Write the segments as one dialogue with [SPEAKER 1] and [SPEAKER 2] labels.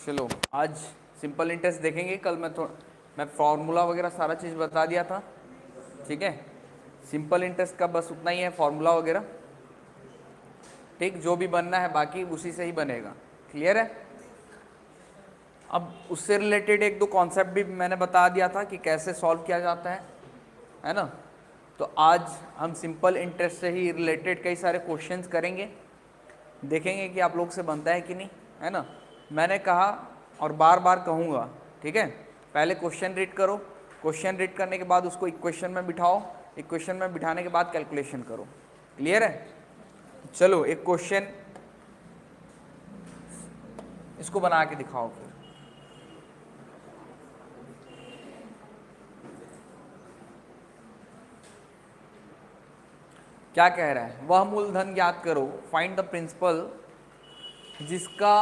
[SPEAKER 1] चलो आज simple interest देखेंगे। कल मैं फॉर्मूला वगैरह सारा चीज़ बता दिया था, ठीक है। सिंपल इंटरेस्ट का बस उतना ही है, फॉर्मूला वगैरह, ठीक। जो भी बनना है बाकी उसी से ही बनेगा, क्लियर है। अब उससे रिलेटेड एक दो कॉन्सेप्ट भी मैंने बता दिया था कि कैसे सॉल्व किया जाता है ना। तो आज हम सिंपल इंटरेस्ट से ही रिलेटेड कई सारे क्वेश्चंस करेंगे, देखेंगे कि आप लोग से बनता है कि नहीं, है ना। मैंने कहा और बार बार कहूँगा, ठीक है। पहले क्वेश्चन रीड करो, क्वेश्चन रीड करने के बाद उसको इक्वेशन में बिठाओ, इक्वेशन में बिठाने के बाद कैलकुलेशन करो, क्लियर है। चलो एक क्वेश्चन इसको बना के दिखाओ फिर। क्या कह रहा है, वह मूलधन ज्ञात करो, फाइंड द प्रिंसिपल जिसका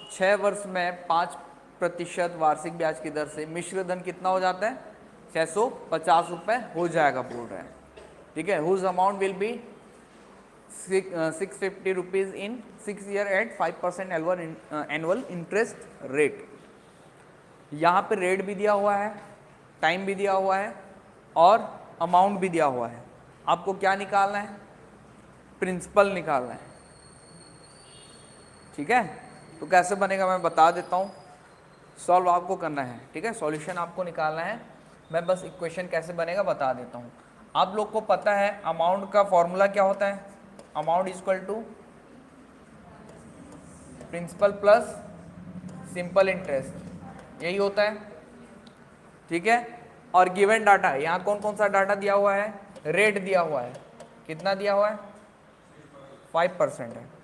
[SPEAKER 1] 6 वर्ष में 5% वार्षिक ब्याज की दर से मिश्र धन कितना हो जाता है, 650 रुपये हो जाएगा बोल रहे हैं, ठीक है। Whose amount will be 650 rupees in 6 year at 5% annual interest rate. यहाँ पे रेट भी दिया हुआ है, टाइम भी दिया हुआ है और अमाउंट भी दिया हुआ है। आपको क्या निकालना है, प्रिंसिपल निकालना है, ठीक है। तो कैसे बनेगा मैं बता देता हूँ, सॉल्व आपको करना है, ठीक है। सॉल्यूशन आपको निकालना है, मैं बस इक्वेशन कैसे बनेगा बता देता हूँ। आप लोग को पता है अमाउंट का फॉर्मूला क्या होता है, amount equal to principal plus simple interest, यही होता है, ठीक है। और गिवन डाटा, यहाँ कौन कौन सा डाटा दिया हुआ है, रेट दिया हुआ है, कितना दिया हुआ है, 5% है,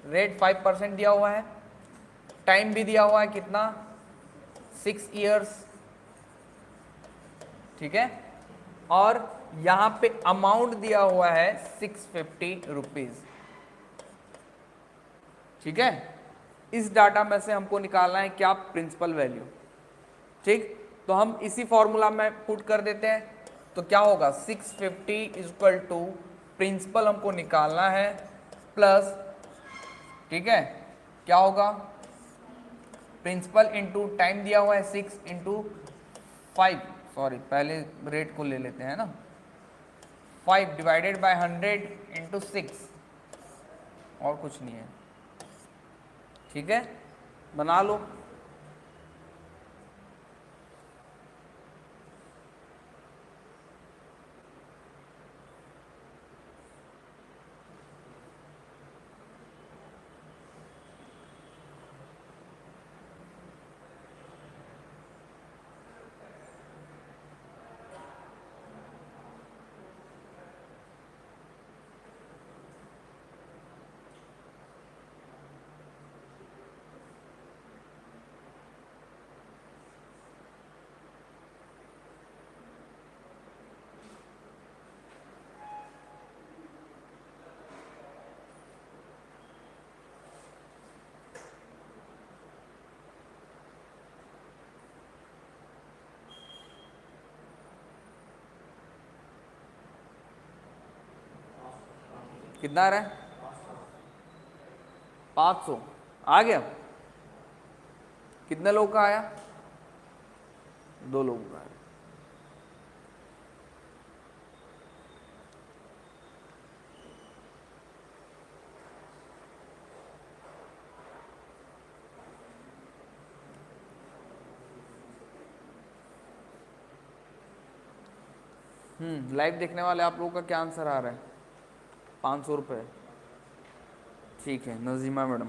[SPEAKER 1] रेट 5% दिया हुआ है, टाइम भी दिया हुआ है कितना, 6 ईयर्स, ठीक है। और यहां पे अमाउंट दिया हुआ है 650 रुपीज, ठीक है। इस डाटा में से हमको निकालना है क्या, प्रिंसिपल वैल्यू, ठीक। तो हम इसी फॉर्मूला में पुट कर देते हैं, तो क्या होगा 650 इक्वल टू प्रिंसिपल हमको निकालना है प्लस, ठीक है, क्या होगा प्रिंसिपल इंटू टाइम दिया हुआ है 6 इंटू 5, सॉरी पहले रेट को ले लेते हैं ना, 5 डिवाइडेड बाय 100 इंटू 6, और कुछ नहीं है, ठीक है। बना लो। कितना आ रहा है, 500 आ गया। कितने लोग का आया, 2 लोगों का आया। लाइव देखने वाले आप लोगों का क्या आंसर आ रहा है, 500 रुपये, ठीक है। नजीमा मैडम,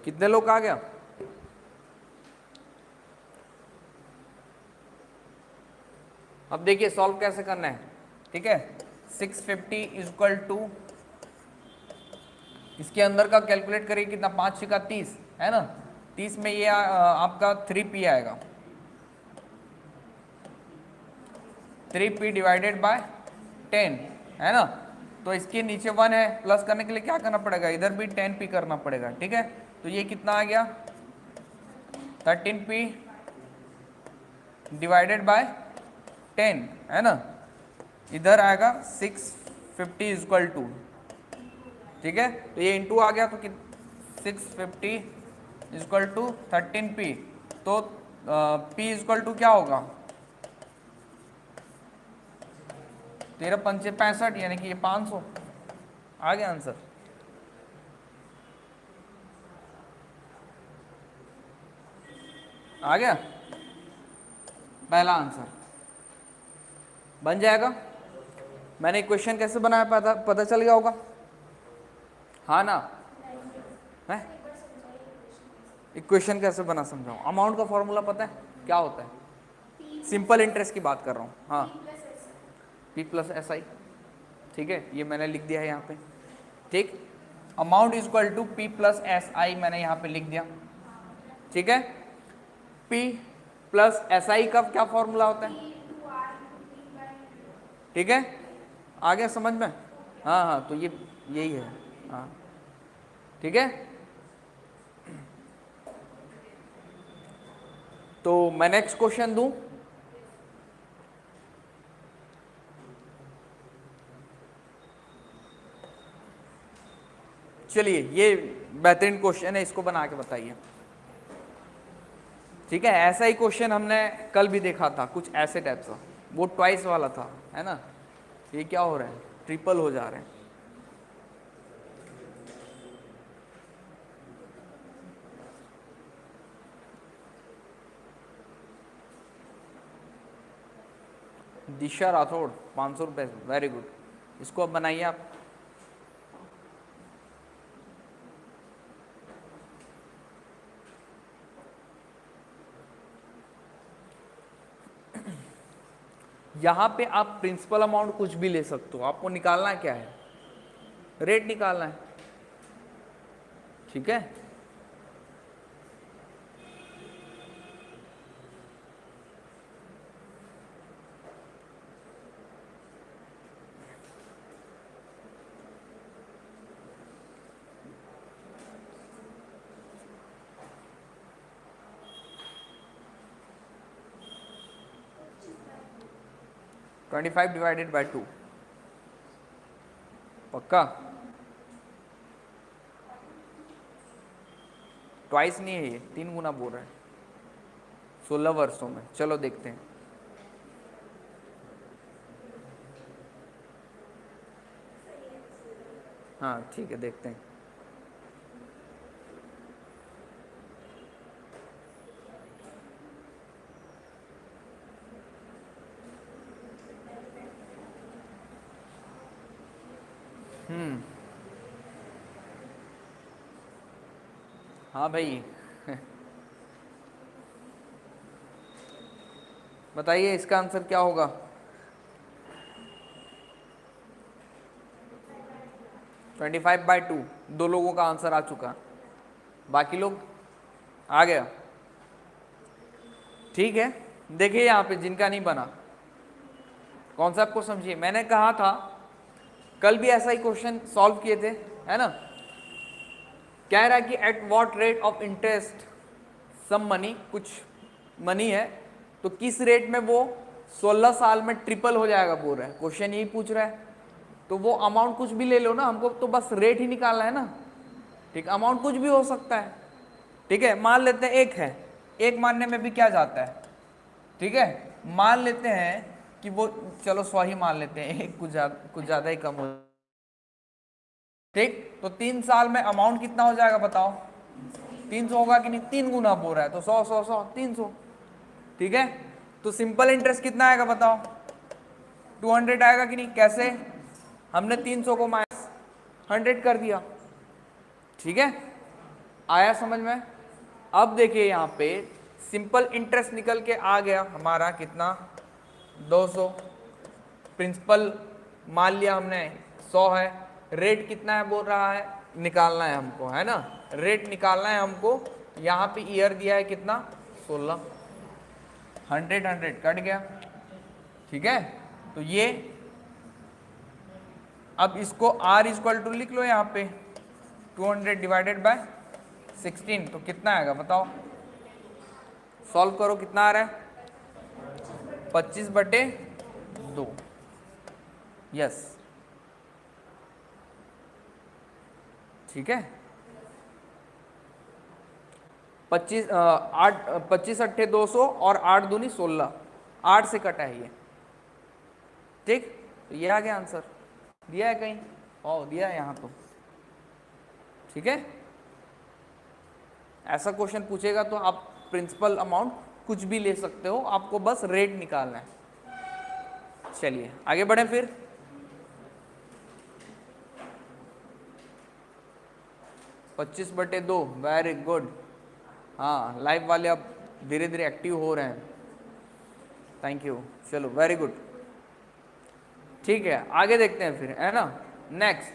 [SPEAKER 1] कितने लोग का आ गया, अब देखिए सॉल्व कैसे करना है। ठीक है। 650 इज इक्वल टू, इसके अंदर का कैलकुलेट करिए कितना, 5 का 30 है ना, 30 में ये आपका 3p आएगा, 3p डिवाइडेड बाय 10 है ना। तो इसके नीचे 1 है, प्लस करने के लिए क्या करना पड़ेगा, इधर भी 10p करना पड़ेगा, ठीक है। तो ये कितना आ गया, 13p डिवाइडेड बाय 10 है ना, इधर आएगा 650 इज इक्वल टू, ठीक है। तो ये इंटू आ गया, तो 650 इज इक्वल टू 13p, तो p इज इक्वल टू क्या होगा, 13 पंचे 65, यानी कि ये 500 आ गया आंसर। आ गया पहला आंसर, बन जाएगा। मैंने इक्वेशन कैसे बनाया पता चल गया होगा, हाँ ना है। इक्वेशन कैसे बना समझाऊं, अमाउंट का फॉर्मूला पता है क्या होता है, सिंपल इंटरेस्ट की बात कर रहा हूँ, हाँ P प्लस SI, ठीक है, ये मैंने लिख दिया है यहाँ पे, ठीक। Amount is equal to P plus SI मैंने यहाँ पे लिख दिया, ठीक है। P प्लस SI का क्या फॉर्मूला होता है, ठीक है, आ गया समझ में, हाँ हाँ, तो ये यही है, हाँ ठीक है। तो मैं नेक्स्ट क्वेश्चन दूं, चलिए ये बेहतरीन क्वेश्चन है, इसको बना के बताइए, ठीक है। ऐसा ही क्वेश्चन हमने कल भी देखा था, कुछ ऐसे टाइप का, वो ट्वाइस वाला था, है ना। ये क्या हो रहा है, ट्रिपल हो जा रहे हैं, दिशा राठौड़ 500 रुपये, वेरी गुड, इसको अब बनाइए आप। यहाँ पे आप प्रिंसिपल अमाउंट कुछ भी ले सकते हो, आपको निकालना क्या है, रेट निकालना है, ठीक है। ट्वेंटी 25 डिवाइडेड बाय 2, पक्का, ट्वाइस नहीं है ये, 3 गुना बोल रहा है 16 वर्षों में। चलो देखते हैं, हाँ ठीक है, देखते हैं। हाँ भाई बताइए इसका आंसर क्या होगा, ट्वेंटी 25/2, 2 लोगों का आंसर आ चुका, बाकी लोग आ गया, ठीक है। देखिए यहाँ पे जिनका नहीं बना, कॉन्सेप्ट को समझिए। मैंने कहा था कल भी ऐसा ही क्वेश्चन सॉल्व किए थे, है ना। कह रहा है कि at what rate of interest some money, कुछ मनी है, तो किस रेट में वो 16 साल में ट्रिपल हो जाएगा बोल रहा है, क्वेश्चन यही पूछ रहा है। तो वो अमाउंट कुछ भी ले लो ना, हमको तो बस रेट ही निकालना है ना, ठीक। अमाउंट कुछ भी हो सकता है, ठीक है। मान लेते हैं 1 है, 1 मानने में भी क्या जाता है, ठीक है। मान लेते हैं कि वो, चलो 100 ही मान लेते हैं, एक कुछ ज़्यादा ही कम हो, ठीक। तो 3 साल में अमाउंट कितना हो जाएगा बताओ, 300 होगा कि नहीं, 3 गुना बोल रहा है, तो 100 100 100 300, ठीक है। तो सिंपल इंटरेस्ट कितना आएगा बताओ, 200 आएगा कि नहीं, कैसे, हमने 300 को माइनस 100 कर दिया, ठीक है। आया समझ में। अब देखिए यहाँ पे सिंपल इंटरेस्ट निकल के आ गया हमारा कितना, 200, प्रिंसिपल मान लिया हमने 100 है, रेट कितना है बोल रहा है, निकालना है हमको, है ना, रेट निकालना है हमको। यहाँ पे ईयर दिया है कितना, 16, 100 कट गया, ठीक है। तो ये अब इसको R इक्वल टू लिख लो यहाँ पे 200 डिवाइडेड बाय 16, तो कितना आएगा बताओ, सॉल्व करो कितना आ रहा है, 25/2, यस, ठीक है। 25 अट्ठे 200 और 8 दूनी 16, 8 से कटा है ये, ठीक। तो ये आ गया आंसर, दिया है कहीं, ओ दिया है यहाँ तो, ठीक है। ऐसा क्वेश्चन पूछेगा तो आप प्रिंसिपल अमाउंट कुछ भी ले सकते हो, आपको बस रेट निकालना है। चलिए आगे बढ़े फिर। पच्चीस बटे 2, वेरी गुड। हाँ, लाइव वाले अब धीरे धीरे एक्टिव हो रहे हैं, थैंक यू, चलो वेरी गुड, ठीक है। आगे देखते हैं फिर, है ना। नेक्स्ट,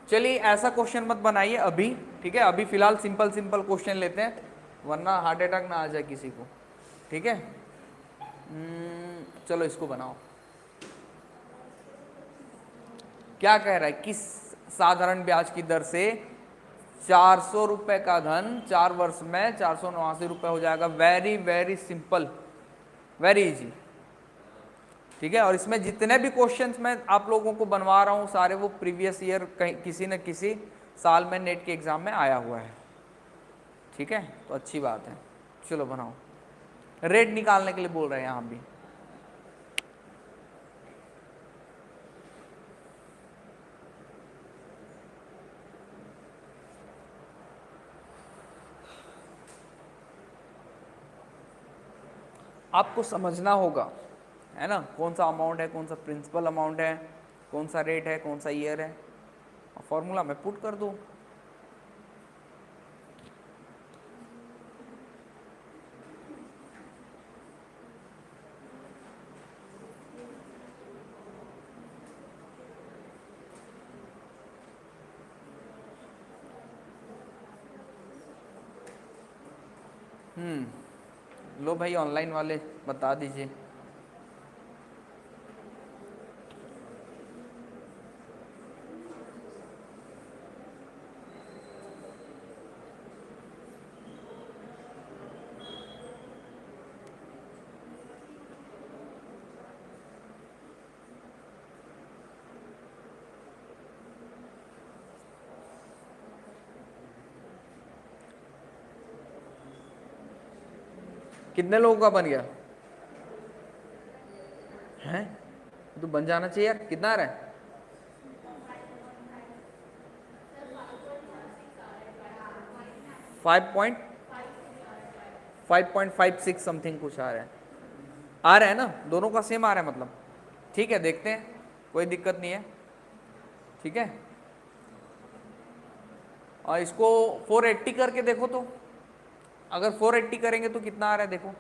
[SPEAKER 1] चलिए ऐसा क्वेश्चन मत बनाइए अभी, ठीक है। अभी फिलहाल सिंपल सिंपल क्वेश्चन लेते हैं, वरना हार्ट अटैक ना आ जाए किसी को, ठीक है। चलो इसको बनाओ। क्या कह रहा है, किस साधारण ब्याज की दर से 400 रुपए का धन 4 वर्ष में 489 रुपए हो जाएगा। Very very simple, very easy, ठीक है। और इसमें जितने भी क्वेश्चंस मैं आप लोगों को बनवा रहा हूँ सारे वो प्रीवियस ईयर कहीं किसी न किसी साल में नेट के एग्जाम में आया हुआ है, ठीक है। तो अच्छी बात है, चलो बनाओ। रेट निकालने के लिए बोल रहे हैं यहाँ भी। आपको समझना होगा, है ना, कौन सा अमाउंट है, कौन सा प्रिंसिपल अमाउंट है, कौन सा रेट है, कौन सा ईयर है, और फॉर्मूला में पुट कर दो। लो भाई, ऑनलाइन वाले बता दीजिए। कितने लोगों का बन गया है, तो बन जाना चाहिए यार। कितना आ रहा है, 5.56 समथिंग कुछ आ रहा है ना, दोनों का सेम आ रहा है मतलब, ठीक है। देखते हैं, कोई दिक्कत नहीं है, ठीक है। और इसको 480 करके देखो, तो अगर 480 करेंगे तो कितना आ रहा है देखो,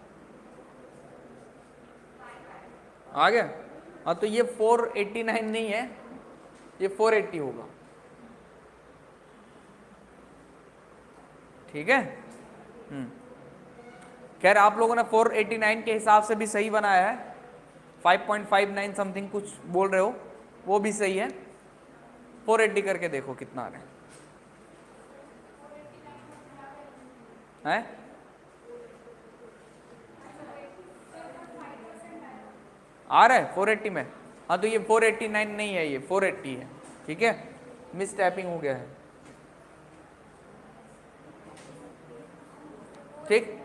[SPEAKER 1] आ गया। हाँ, तो ये 489 नहीं है, ये 480 होगा, ठीक है। खैर आप लोगों ने 489 के हिसाब से भी सही बनाया है, 5.59 समथिंग कुछ बोल रहे हो, वो भी सही है। 480 करके देखो कितना आ रहा है? आ रहा है 480 में। हाँ, तो ये 489 नहीं है, ये 480 है, ठीक है। मिस टैपिंग हो गया है, ठीक।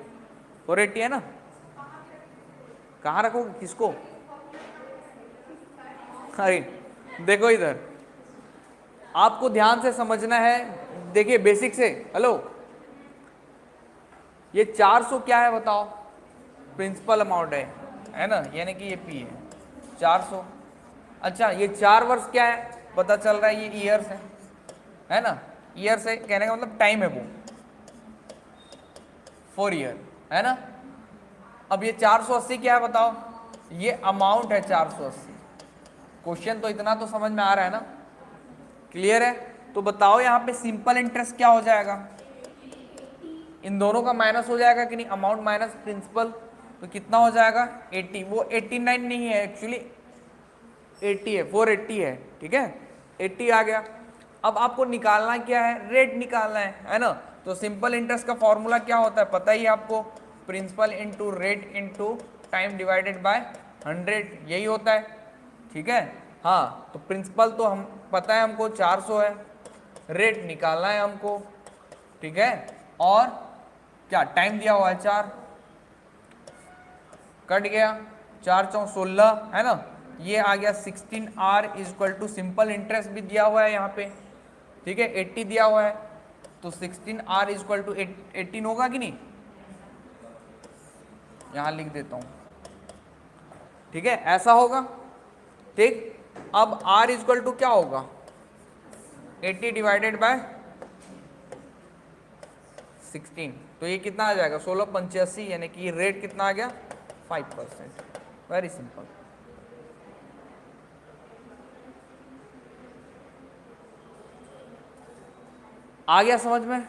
[SPEAKER 1] 480 है ना, कहाँ रखोगे, किसको? अरे देखो इधर, आपको ध्यान से समझना है, देखिए बेसिक से। हेलो, ये 400 क्या है बताओ, प्रिंसिपल अमाउंट है ना, यानी कि ये पी है 400। अच्छा, ये 4 वर्ष क्या है पता चल रहा है, ये ईयर्स है ना। ईयर्स है कहने का मतलब टाइम है, वो 4 ईयर है ना। अब ये 480 क्या है बताओ, ये अमाउंट है 480, क्वेश्चन तो इतना तो समझ में आ रहा है ना, क्लियर है? तो बताओ यहाँ पे सिंपल इंटरेस्ट क्या हो जाएगा, इन दोनों का माइनस हो जाएगा कि नहीं, अमाउंट माइनस प्रिंसिपल, तो कितना हो जाएगा 80, वो 89 नहीं है एक्चुअली 80 है, 480 है, ठीक है 80 आ गया। अब आपको निकालना क्या है, रेट निकालना है ना? तो सिंपल इंटरेस्ट का फॉर्मूला क्या होता है पता ही है आपको, principal into rate into time divided by 100, यही होता है, ठीक है। हाँ तो प्रिंसिपल तो हम पता है हमको 400 है, रेट निकालना है हमको, ठीक है, और क्या टाइम दिया हुआ है 4, कट गया 4 चौक 16 है ना, ये आ गया 16R is equal to simple interest भी दिया हुआ है यहाँ पे, ठीक है 80 दिया हुआ है, तो 16R इज इक्वल टू 18 होगा कि नहीं, यहाँ लिख देता हूँ, ठीक है ऐसा होगा, ठीक। अब R इज इक्वल टू क्या होगा 80 डिवाइडेड बाय 16, तो ये कितना आ जाएगा 1685, यानी कि रेट कितना आ गया 5%, वेरी सिंपल। आ गया समझ में?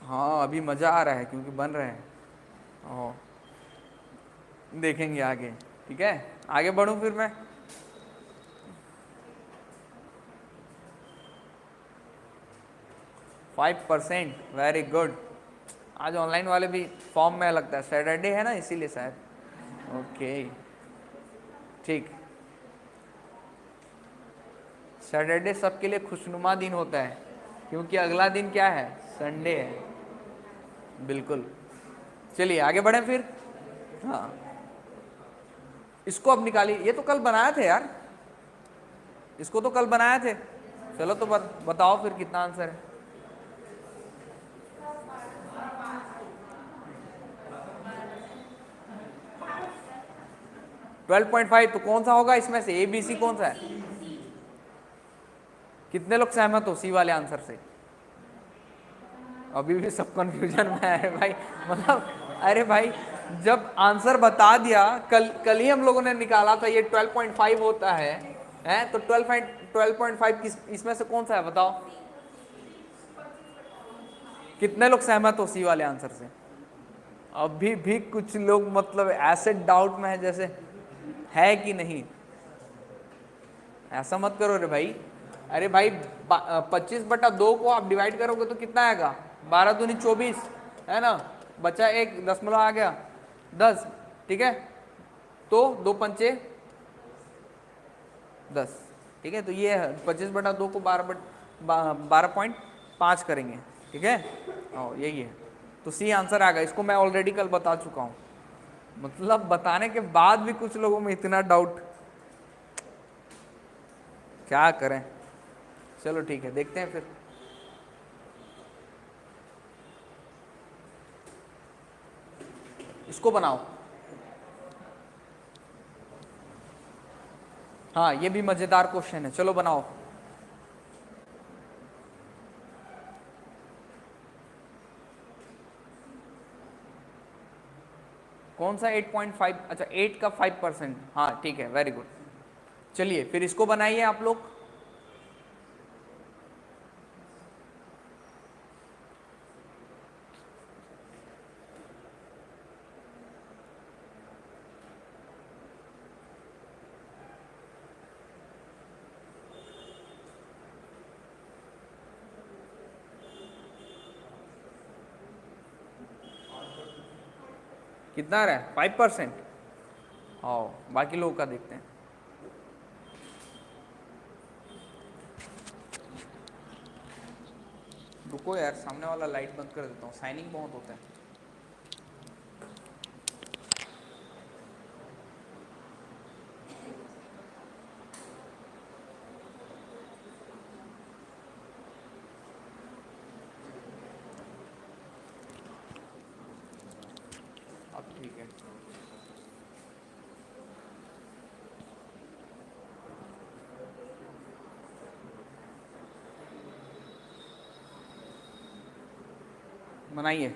[SPEAKER 1] हाँ अभी मजा आ रहा है क्योंकि बन रहे हैं, ओ देखेंगे आगे, ठीक है आगे बढ़ूं फिर मैं। Five percent, very good. आज ऑनलाइन वाले भी फॉर्म में लगता है, सैटरडे है ना इसीलिए शायद, ओके ठीक। सैटरडे सबके लिए खुशनुमा दिन होता है क्योंकि अगला दिन क्या है, संडे है, बिल्कुल। चलिए आगे बढ़े फिर। हाँ इसको अब निकालिए, ये तो कल बनाए थे यार, इसको तो कल बनाए थे। चलो तो बताओ फिर कितना आंसर है। ट्वेल्व पॉइंट फाइव, तो कौन सा होगा इसमें से, ABC कौन सा है? कितने लोग सहमत हो सी वाले आंसर से? अभी भी सब कंफ्यूजन में है भाई, मतलब अरे भाई जब आंसर बता दिया, कल ही हम लोगों ने निकाला था ये 12.5 होता है तो 12.5 किस इसमें से कौन सा है बताओ? कितने लोग सहमत हो सी वाले आंसर से? अभी भी कुछ लोग मतलब ऐसे डाउट में है जैसे है कि नहीं, ऐसा मत करो रे भाई। अरे भाई 25/2 को आप डिवाइड करोगे तो कितना आएगा, 12 दूनी 24 है ना, बचा एक दशमलव आ गया 10, ठीक है, तो 2 पंचे 10, ठीक है, तो ये 25/2 को 12.5 करेंगे, ठीक है, और यही है, तो सी आंसर आ गया। इसको मैं ऑलरेडी कल बता चुका हूँ, मतलब बताने के बाद भी कुछ लोगों में इतना डाउट, क्या करें। चलो ठीक है देखते हैं फिर। इसको बनाओ, हाँ ये भी मजेदार क्वेश्चन है, चलो बनाओ। कौन सा 8.5, अच्छा 8 का 5%, हाँ ठीक है वेरी गुड। चलिए फिर इसको बनाइए आप लोग। कितना आ रहा है 5%, आओ बाकी लोगों का देखते हैं। रुको यार सामने वाला लाइट बंद कर देता हूँ, साइनिंग बहुत होता है। अब ठीक है, बनाइए।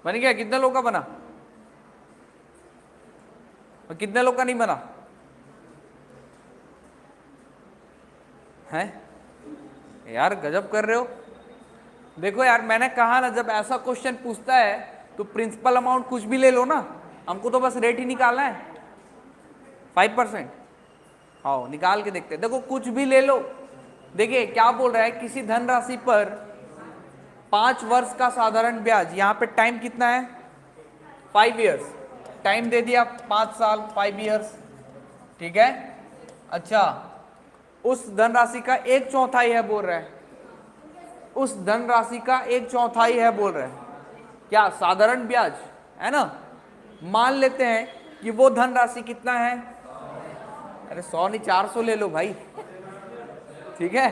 [SPEAKER 1] बन गया? कितने लोग का बना और कितने लोग का नहीं बना है? यार गजब कर रहे हो। देखो यार, मैंने कहा ना, जब ऐसा क्वेश्चन पूछता है तो प्रिंसिपल अमाउंट कुछ भी ले लो ना, हमको तो बस रेट ही निकालना है 5%। आओ निकाल के देखते हैं। देखो कुछ भी ले लो। देखिए क्या बोल रहा है, किसी धनराशि पर 5 वर्ष का साधारण ब्याज, यहाँ पे टाइम कितना है 5 इयर्स, टाइम दे दिया 5 साल 5 इयर्स, ठीक है। अच्छा, उस धनराशि का 1/4 है बोल रहा है, उस धनराशि का 1/4 है बोल रहा है, क्या साधारण ब्याज है ना। मान लेते हैं कि वो धनराशि कितना है, अरे 100 नहीं 400 ले लो भाई, ठीक है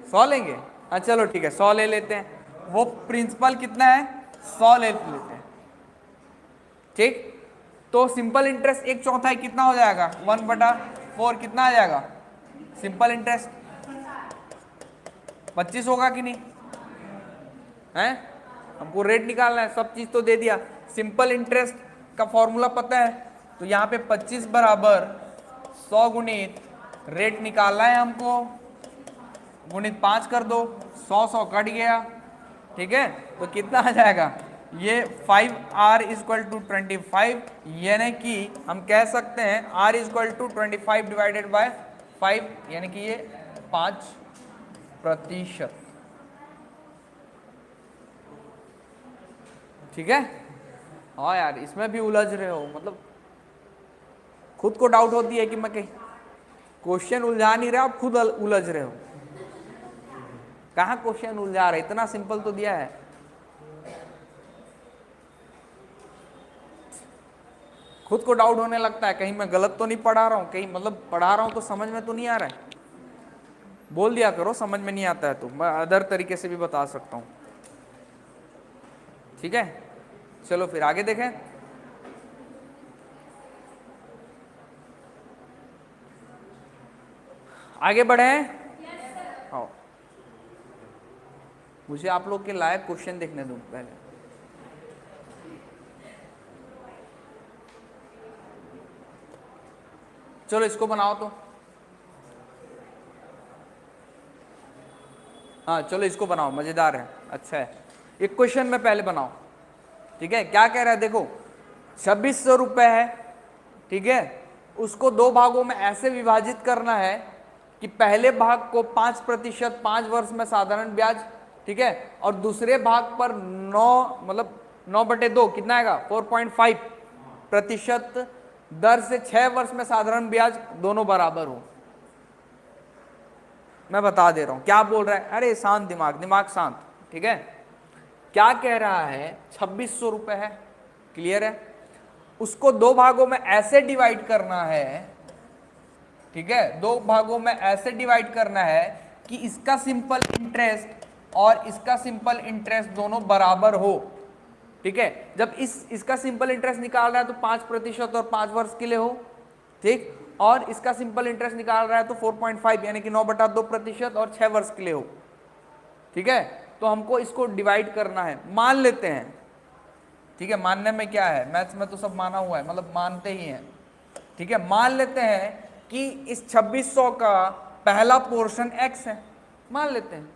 [SPEAKER 1] 100 लेंगे, हाँ चलो ठीक है 100 ले लेते हैं। वो प्रिंसिपल कितना है 100 ले लेते हैं, ठीक। तो सिंपल इंटरेस्ट 1/4 कितना हो जाएगा 1/4 कितना आ जाएगा, सिंपल इंटरेस्ट 25 होगा कि नहीं है। हमको रेट निकालना है, सब चीज तो दे दिया। सिंपल इंटरेस्ट का फॉर्मूला पता है, तो यहाँ पे 25 बराबर 100 गुणित रेट निकालना है हमको, गुणित 5 कर दो, 100 कट गया, ठीक है। तो कितना आ जाएगा ये 5R = 25, यानी कि हम कह सकते हैं R = 25 डिवाइडेड बाय 5, यानी कि ये 5%, ठीक है। हाँ यार, इसमें भी उलझ रहे हो, मतलब खुद को डाउट होती है कि मैं कहीं क्वेश्चन उलझा नहीं रहा, आप खुद उलझ रहे हो। कहाँ क्वेश्चन उलझा रहे, इतना सिंपल तो दिया है। खुद को डाउट होने लगता है कहीं मैं गलत तो नहीं पढ़ा रहा हूँ, कहीं मतलब पढ़ा रहा हूँ तो समझ में तो नहीं आ रहा है। बोल दिया करो समझ में नहीं आता है तो मैं अदर तरीके से भी बता सकता हूँ, ठीक है। चलो फिर आगे देखें। आगे बढ़े। आओ, मुझे आप लोग के लायक क्वेश्चन देखने दो पहले। चलो इसको बनाओ तो, हाँ चलो इसको बनाओ, मजेदार है, अच्छा है। एक क्वेश्चन में पहले बनाओ, ठीक है। क्या कह रहा है देखो, 2600 रुपए है, ठीक है। उसको 2 भागों में ऐसे विभाजित करना है कि पहले भाग को 5% 5 वर्ष में साधारण ब्याज, ठीक है, और दूसरे भाग पर 9/2 कितना आएगा 4.5% दर से 6 वर्ष में साधारण ब्याज दोनों बराबर हो। मैं बता दे रहा हूं क्या बोल रहा है, अरे शांत दिमाग शांत, ठीक है। क्या कह रहा है 2600 रुपए है, क्लियर है। उसको 2 भागों में ऐसे डिवाइड करना है, ठीक है, 2 भागों में ऐसे डिवाइड करना है कि इसका सिंपल इंटरेस्ट और इसका सिंपल इंटरेस्ट दोनों बराबर हो, ठीक है। जब इसका सिंपल इंटरेस्ट निकाल रहा है तो 5% और 5 वर्ष के लिए हो, ठीक, और इसका सिंपल इंटरेस्ट निकाल रहा है तो 4.5 यानी कि 9/2% और 6 वर्ष के लिए हो, ठीक है। तो हमको इसको डिवाइड करना है, मान लेते हैं, ठीक है। मानने में क्या है, मैथ्स में तो सब माना हुआ है, मतलब मानते ही हैं, ठीक है। मान लेते हैं कि इस 2600 का पहला पोर्शन x है, मान लेते हैं।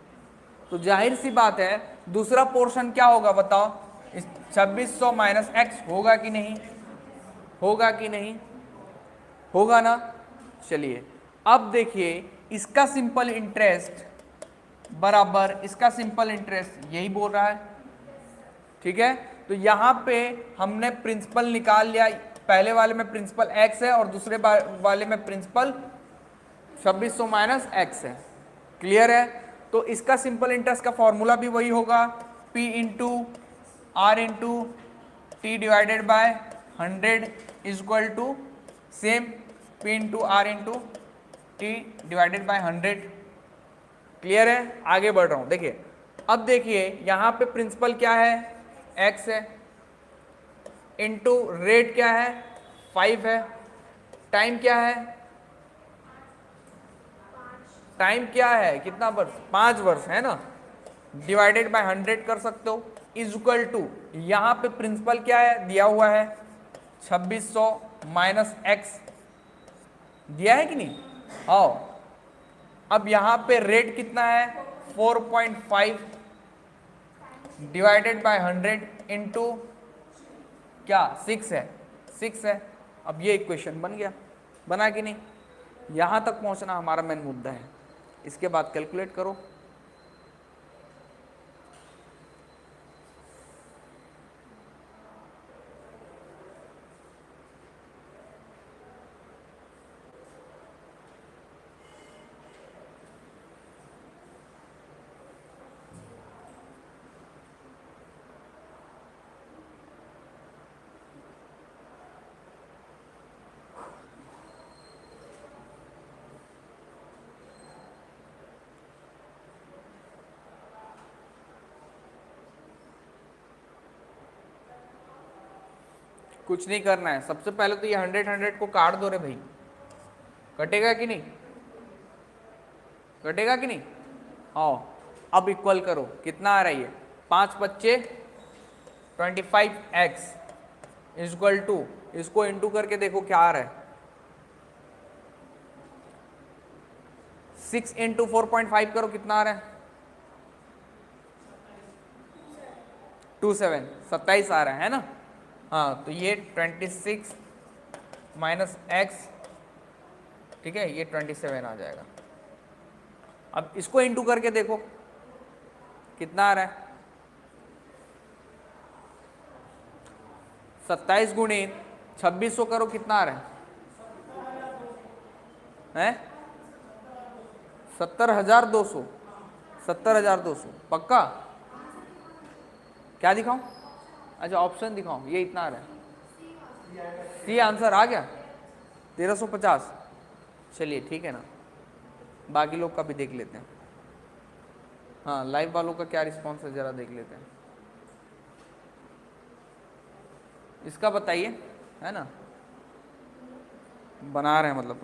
[SPEAKER 1] तो जाहिर सी बात है दूसरा पोर्शन क्या होगा बताओ, इस 2600 माइनस x होगा कि नहीं, होगा कि नहीं, होगा ना। चलिए अब देखिए, इसका सिंपल इंटरेस्ट बराबर इसका सिंपल इंटरेस्ट, यही बोल रहा है, ठीक है। तो यहां पे हमने प्रिंसिपल निकाल लिया, पहले वाले में प्रिंसिपल x है और दूसरे वाले में प्रिंसिपल 2600 माइनस x है, क्लियर है। तो इसका सिंपल इंटरेस्ट का फॉर्मूला भी वही होगा, P into R into T divided by 100 equal to same P into R into T divided by 100, clear है। आगे बढ़ रहा हूं, देखिए अब देखिए यहां पे प्रिंसिपल क्या है x है, इंटू रेट क्या है 5 है, टाइम क्या है, टाइम क्या है कितना वर्ष 5 वर्ष है ना, डिवाइडेड बाय 100 कर सकते हो, इज इक्वल टू, यहां पे प्रिंसिपल क्या है दिया हुआ है 2600 माइनस एक्स दिया है कि नहीं। आओ अब यहां पे रेट कितना है 4.5 डिवाइडेड बाय 100 इंटू क्या 6 है, 6 है। अब ये इक्वेशन बन गया, बना कि नहीं। यहां तक पहुंचना हमारा मेन मुद्दा है, इसके बाद कैलकुलेट करो। कुछ नहीं करना है, सबसे पहले तो ये 100 को काट दो रे भाई, कटेगा कि नहीं, कटेगा कि नहीं। आओ अब इक्वल करो, कितना आ रहा है ये 5 बच्चे 25x इज इक्वल टू, इसको इंटू करके देखो क्या आ रहा है 6 इंटू 4.5 करो, कितना आ रहा है 27 आ रहा है ना। हाँ तो ये 26 माइनस एक्स, ठीक है, ये 27 आ जाएगा। अब इसको इंटू करके देखो कितना आ रहा है 27 गुणित 2600 करो, कितना आ रहा है 70,200, 70,200 पक्का। क्या दिखाऊं, अच्छा ऑप्शन दिखाऊं, ये इतना आ रहा है, सी आंसर आ गया 1350। चलिए ठीक है ना, बाकी लोग का भी देख लेते हैं। हाँ लाइव वालों का क्या रिस्पॉन्स है जरा देख लेते हैं, इसका बताइए, है ना, बना रहे हैं मतलब।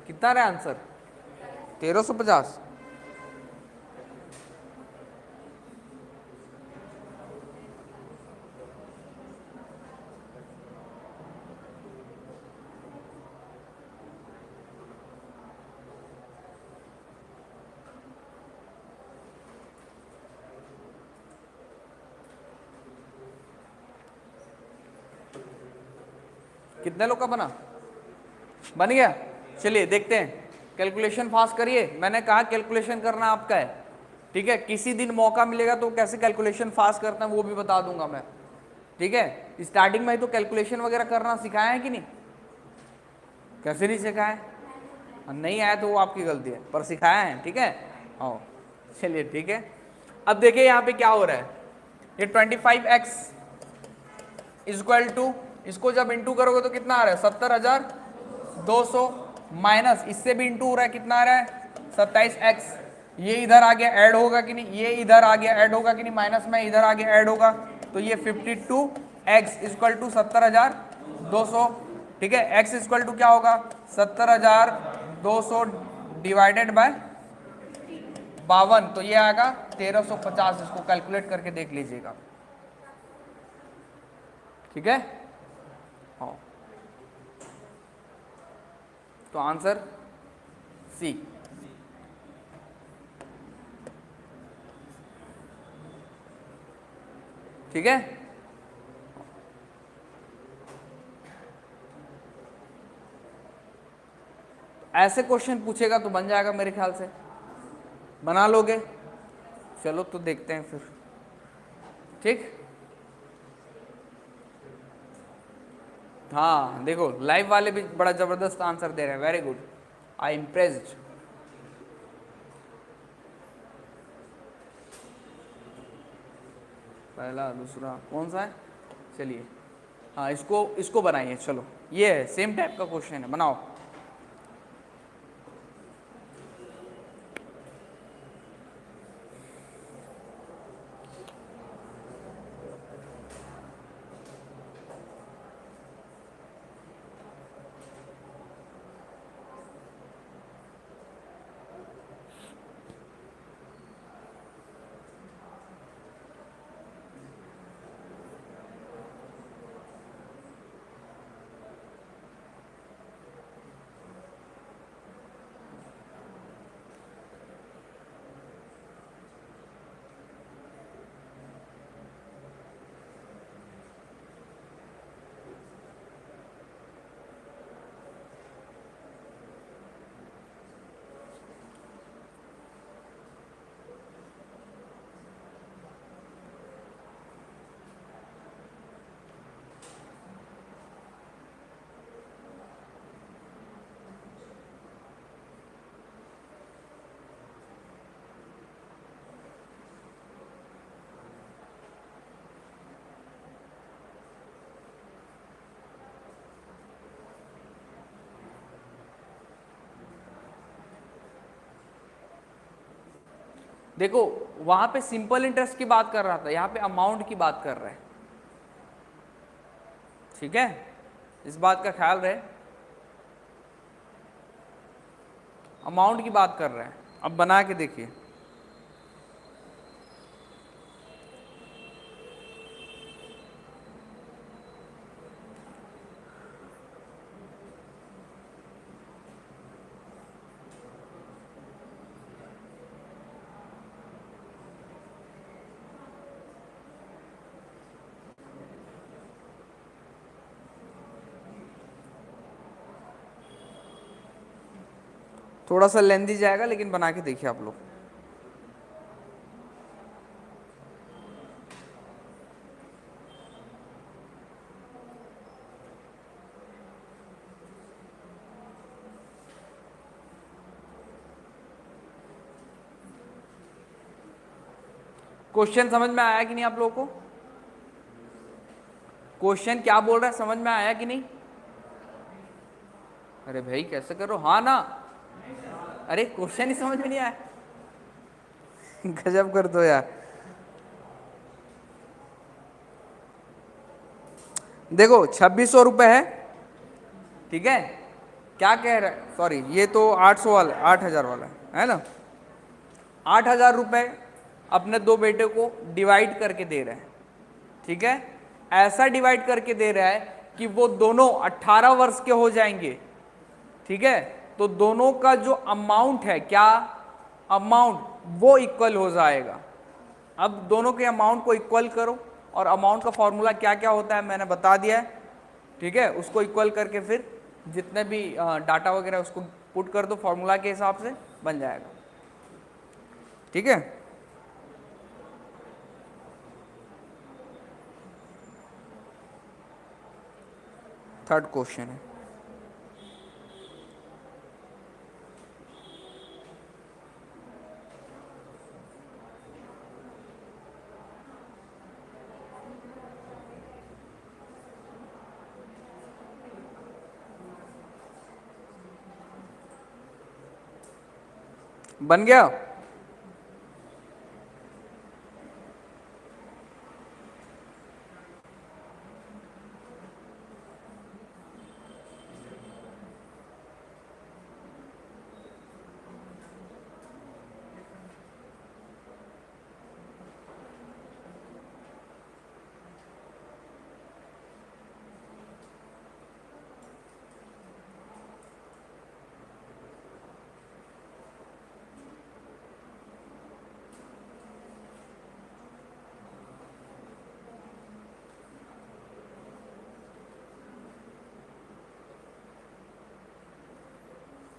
[SPEAKER 1] कितना रहा आंसर 1350। कितने लोग का बना, बन गया। चलिए देखते हैं, कैलकुलेशन फास्ट करिए, मैंने कहा कैलकुलेशन करना आपका है, ठीक है। किसी दिन मौका मिलेगा तो कैसे कैलकुलेशन फास्ट करना है वो भी बता दूंगा मैं, ठीक है। स्टार्टिंग में ही तो कैलकुलेशन वगैरह करना सिखाया है कि नहीं, कैसे नहीं सिखाया है, नहीं आया तो वो आपकी गलती है, पर सिखाया है, ठीक है। आओ चलिए ठीक है। अब देखिए यहाँ पे क्या हो रहा है, ये 25x इज इक्वल टू, इसको जब इंटू करोगे तो कितना आ रहा है 70,200 माइनस इससे भी इंटू हो रहा है, कितना आ रहा है 27x, ये इधर आ गया ऐड होगा कि नहीं, ये इधर आ गया ऐड होगा कि नहीं, माइनस में इधर आ गया ऐड होगा, तो ये 52x इक्वल टू 70,200, ठीक है। x इक्वल टू क्या होगा 70,200 डिवाइडेड बाय 52, तो ये आएगा 1350। इसको कैलकुलेट करके देख लीजिएगा, ठीक है। हाँ तो आंसर सी। ठीक है, ऐसे क्वेश्चन पूछेगा तो बन जाएगा मेरे ख्याल से, बना लोगे। चलो तो देखते हैं फिर, ठीक। हाँ देखो लाइव वाले भी बड़ा जबरदस्त आंसर दे रहे हैं, वेरी गुड, आई इम्प्रेस्ड। पहला दूसरा कौन सा है, चलिए हाँ इसको बनाइए, चलो ये है सेम टाइप का क्वेश्चन है, बनाओ। देखो वहां पे सिंपल इंटरेस्ट की बात कर रहा था, यहाँ पे अमाउंट की बात कर रहा है, ठीक है, इस बात का ख्याल रहे, अमाउंट की बात कर रहे हैं। अब बना के देखिए, थोड़ा सा लेंदी जाएगा लेकिन बना के देखिए आप लोग। क्वेश्चन समझ में आया कि नहीं आप लोगों को? क्वेश्चन क्या बोल रहा है समझ में आया कि नहीं? अरे भाई कैसे करो, हाँ ना, अरे क्वेश्चन ही समझ में नहीं आया गजब कर दो यार। देखो 2600 रुपए है, ठीक है, क्या कह रहा है, सॉरी ये तो 800 वाला, 8000 वाला है ना, 8000 रुपए अपने दो बेटे को डिवाइड करके दे रहे हैं, ठीक है, ऐसा डिवाइड करके दे रहा है कि वो दोनों 18 वर्ष के हो जाएंगे, ठीक है, तो दोनों का जो अमाउंट है, क्या अमाउंट, वो इक्वल हो जाएगा। अब दोनों के अमाउंट को इक्वल करो, और अमाउंट का फॉर्मूला क्या क्या होता है मैंने बता दिया है, ठीक है, उसको इक्वल करके फिर जितने भी डाटा वगैरह उसको पुट कर दो, फॉर्मूला के हिसाब से बन जाएगा, ठीक है। थर्ड क्वेश्चन है, बन गया?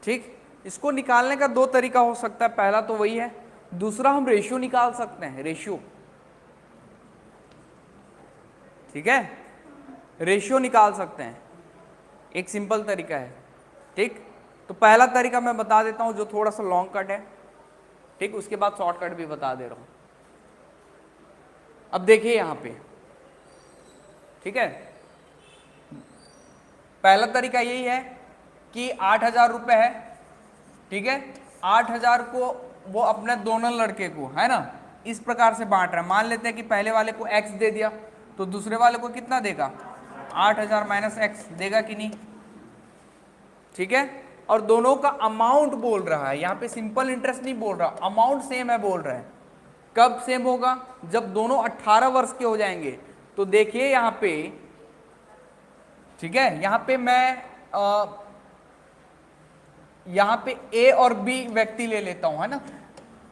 [SPEAKER 1] ठीक, इसको निकालने का दो तरीका हो सकता है, पहला तो वही है, दूसरा हम रेशियो निकाल सकते हैं, रेशियो, ठीक है, रेशियो निकाल सकते हैं। एक सिंपल तरीका है, ठीक। तो पहला तरीका मैं बता देता हूं जो थोड़ा सा लॉन्ग कट है, ठीक, उसके बाद शॉर्टकट भी बता दे रहा हूं। अब देखिए यहां पे, ठीक है, पहला तरीका यही है कि 8,000 रुपए है, ठीक है, 8,000 को वो अपने दोनों लड़के को, है ना, इस प्रकार से बांट रहा है। मान लेते हैं कि पहले वाले को x दे दिया तो दूसरे वाले को कितना देगा, 8,000 माइनस एक्स देगा कि नहीं, ठीक है। और दोनों का अमाउंट बोल रहा है, यहाँ पे सिंपल इंटरेस्ट नहीं बोल रहा, अमाउंट सेम है बोल रहा है। कब सेम होगा, जब दोनों 18 वर्ष के हो जाएंगे। तो देखिए यहाँ पे, ठीक है, यहाँ पे मैं यहाँ पे ए और बी व्यक्ति ले लेता हूं, है ना,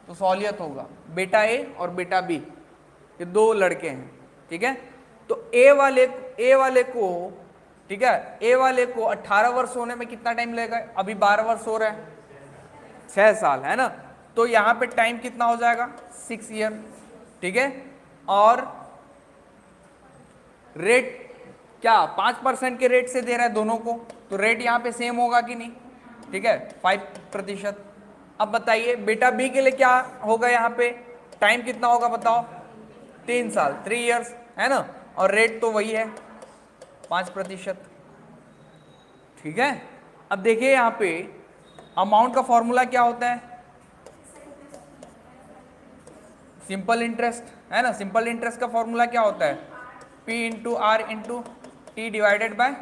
[SPEAKER 1] तो सहूलियत होगा। बेटा ए और बेटा बी, ये दो लड़के हैं, ठीक है। तो ए वाले को, ठीक है, ए वाले को 18 वर्ष होने में कितना टाइम लगेगा, अभी 12 वर्ष हो रहा है, 6 साल, है ना। तो यहाँ पे टाइम कितना हो जाएगा, 6 ईयर, ठीक है। और रेट क्या 5% के रेट से दे रहा है दोनों को, तो रेट यहाँ पे सेम होगा कि नहीं, ठीक है, 5%। अब बताइए बेटा बी के लिए क्या होगा, यहाँ पे टाइम कितना होगा बताओ, 3 साल, 3 इयर्स, है ना, और रेट तो वही है 5%, ठीक है। अब देखिए यहाँ पे अमाउंट का फॉर्मूला क्या होता है, सिंपल इंटरेस्ट, है ना। सिंपल इंटरेस्ट का फॉर्मूला क्या होता है, P into R into T divided by,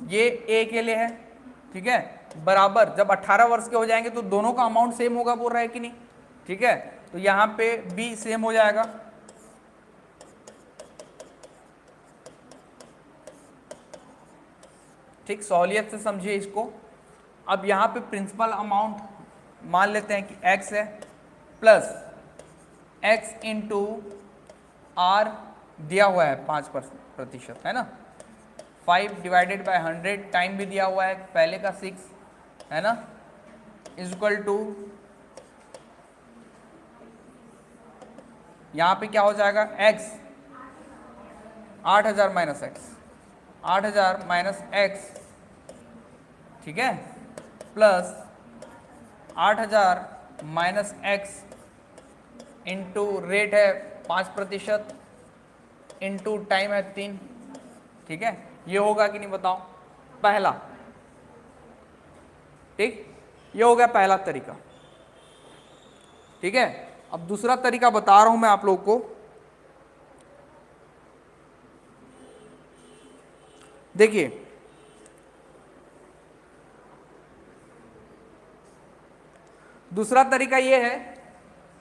[SPEAKER 1] ये ए के लिए है, ठीक है, बराबर जब 18 वर्ष के हो जाएंगे तो दोनों का अमाउंट सेम होगा बोल रहा है कि नहीं, ठीक है। तो यहां पे बी सेम हो जाएगा, ठीक, सहूलियत से समझिए इसको। अब यहाँ पे प्रिंसिपल अमाउंट मान लेते हैं कि x है, प्लस x इंटू आर दिया हुआ है 5%, है ना, 5 डिवाइडेड बाय 100, टाइम भी दिया हुआ है पहले का 6, है ना, इक्वल टू, यहाँ पे क्या हो जाएगा, x 8,000 minus x, 8,000 minus x, ठीक है, plus 8,000 minus x into rate है 5% इंटू टाइम है 3, ठीक है। ये होगा कि नहीं बताओ, पहला, ठीक, ये हो गया पहला तरीका, ठीक है। अब दूसरा तरीका बता रहा हूं मैं आप लोगों को, देखिए दूसरा तरीका ये है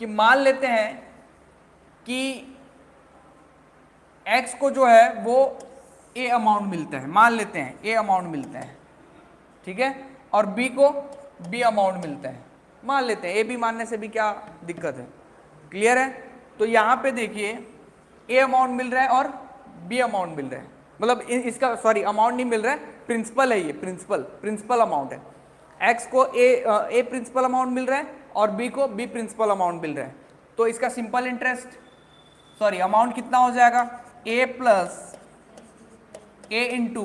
[SPEAKER 1] कि मान लेते हैं कि x को जो है वो a अमाउंट मिलता है, मान लेते हैं a अमाउंट मिलता है, ठीक है, और b को b अमाउंट मिलता है, मान लेते हैं। a b मानने से भी क्या दिक्कत है, क्लियर है। तो यहाँ पे देखिए a अमाउंट मिल रहा है और b अमाउंट मिल रहा है, मतलब इसका सॉरी अमाउंट नहीं मिल रहा है, प्रिंसिपल है ये, प्रिंसिपल अमाउंट है। x को a प्रिंसिपल अमाउंट मिल रहा है और b को b प्रिंसिपल अमाउंट मिल रहा है। तो इसका सिंपल इंटरेस्ट सॉरी अमाउंट कितना हो जाएगा, a plus a into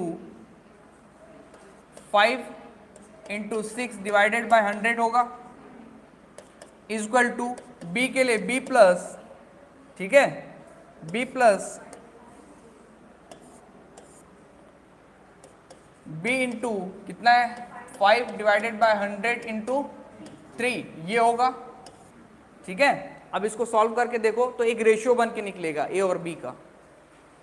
[SPEAKER 1] 5 into 6 divided by 100 होगा, इक्वल टू b के लिए b प्लस, ठीक है, b प्लस b इंटू कितना है 5 डिवाइडेड बाय 100 इंटू 3, ये होगा, ठीक है। अब इसको सॉल्व करके देखो तो एक रेशियो बन के निकलेगा a और b का,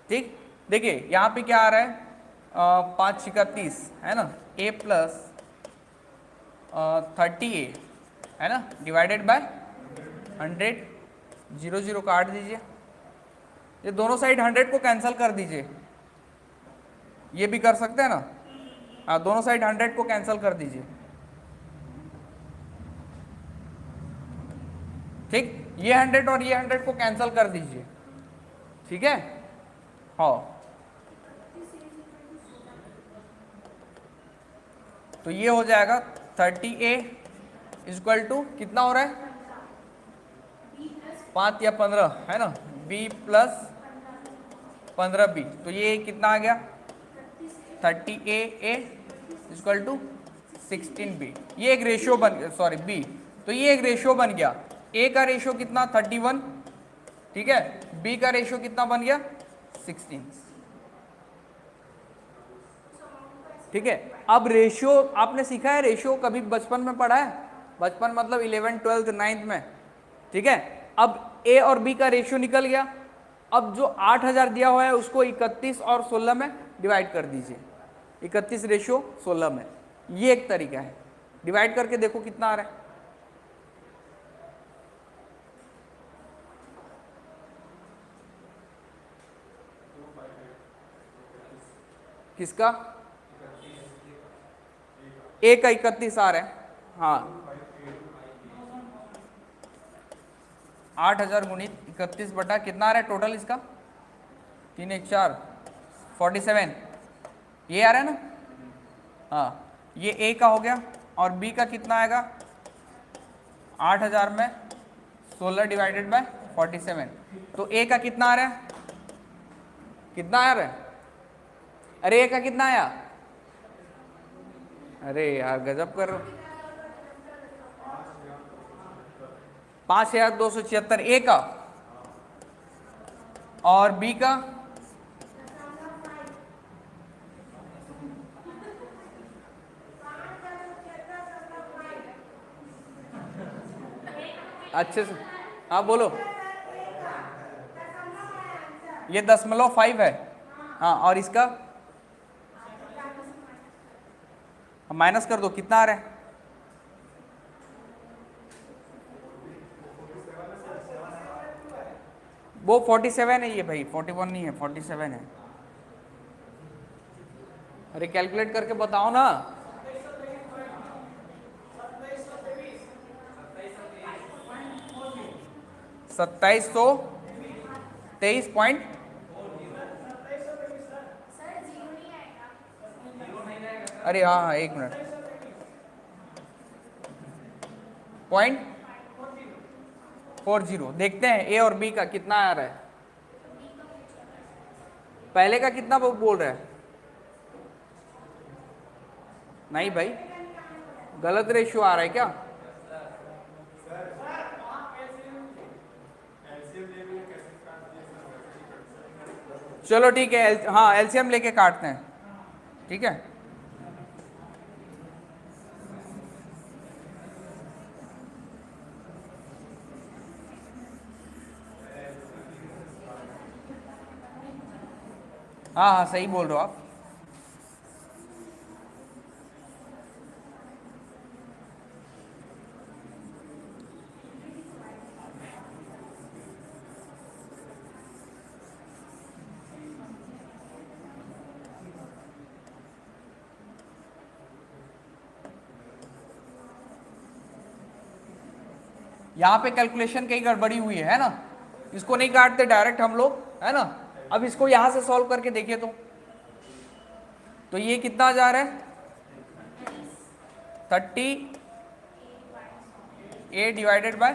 [SPEAKER 1] ठीक। देखिए यहाँ पे क्या आ रहा है, 5 छिका 30, है ना, a प्लस 30a, है ना, डिवाइडेड बाय 100, 0 0 काट दीजिए, ये दोनों साइड 100 को कैंसिल कर दीजिए, ये भी कर सकते हैं ना, हाँ, दोनों साइड 100 को कैंसिल कर दीजिए, ठीक, ये 100 और ये 100 को कैंसिल कर दीजिए, ठीक है, हाँ। तो ये हो जाएगा 30a इक्वल टू कितना हो रहा है, 5 या 15, है ना, b प्लस 15b, तो ये कितना आ गया 30A इक्वल टू 16B। ये एक रेशियो बन गया, सॉरी B, तो ये एक रेशियो बन गया। A का रेशियो कितना 31, ठीक है, B का रेशियो कितना बन गया 16, ठीक है। अब रेशियो आपने सीखा है, रेशियो कभी बचपन में पढ़ा है, बचपन मतलब 11th 12th 9th में, ठीक है। अब A और B का रेशियो निकल गया। अब जो 8000 दिया हुआ है उसको 31 और 16 में डिवाइड कर दीजिए, 31 रेशियो 16 में, ये एक तरीका है। डिवाइड करके देखो कितना आ रहा है। किसका? A का 31 आ रहा है, हाँ 8000 गुणित 31 बटा कितना आ रहा है टोटल इसका, 3 1 4 47, ये आ रहा है ना, हाँ ये A का हो गया। और B का कितना आएगा 8000 में 16 डिवाइडेड बाय 47, तो A का कितना आ रहा है, कितना आ रहा है, अरे A का कितना आया, अरे यार गजब कर रहे हो, 5276 A का, और B का अच्छे से, हाँ बोलो, ये 0.5 है, हाँ, और इसका माइनस कर दो, कितना आ रहा है, वो 47 है ये भाई, 41 नहीं है, 47 है। अरे कैलकुलेट करके बताओ ना, 2723 पॉइंट, अरे हाँ हाँ एक मिनट, .40 देखते हैं A और B का कितना आ रहा है। पहले का कितना बोल रहा है, नहीं भाई गलत रेशियो आ रहा है क्या, चलो ठीक है, हाँ एलसीएम लेके काटते हैं, ठीक है। हाँ हाँ सही बोल रहे हो आप। यहाँ पे कैलकुलेशन कहीं गड़बड़ी हुई है ना, इसको नहीं काटते डायरेक्ट हम लोग, है ना। अब इसको यहां से सॉल्व करके देखिए तो ये कितना जा रहा है 30A डिवाइडेड बाय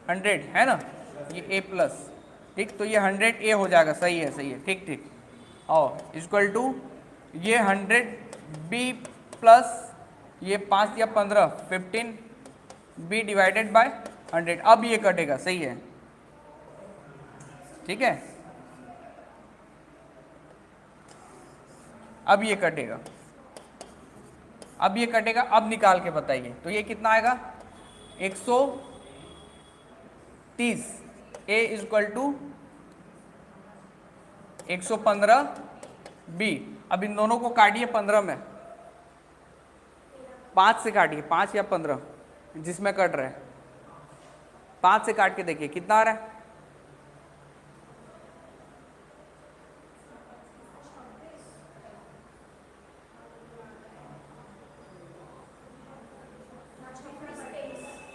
[SPEAKER 1] 100, है ना, ये A प्लस, ठीक, तो ये 100A हो जाएगा, सही है सही है, ठीक ठीक, और इक्वल टू ये 100B प्लस ये 5 या 15 15B डिवाइडेड बाय 100, अब ये कटेगा, सही है, ठीक है, अब ये कटेगा, अब ये कटेगा, अब निकाल के बताइए, तो ये कितना आएगा 130, A इक्वल टू 115B। अब इन दोनों को काटिए 15 में, 5 से काटिए, 5 या 15 जिसमें कट रहा है, 5 से काट के देखिए कितना आ रहा है,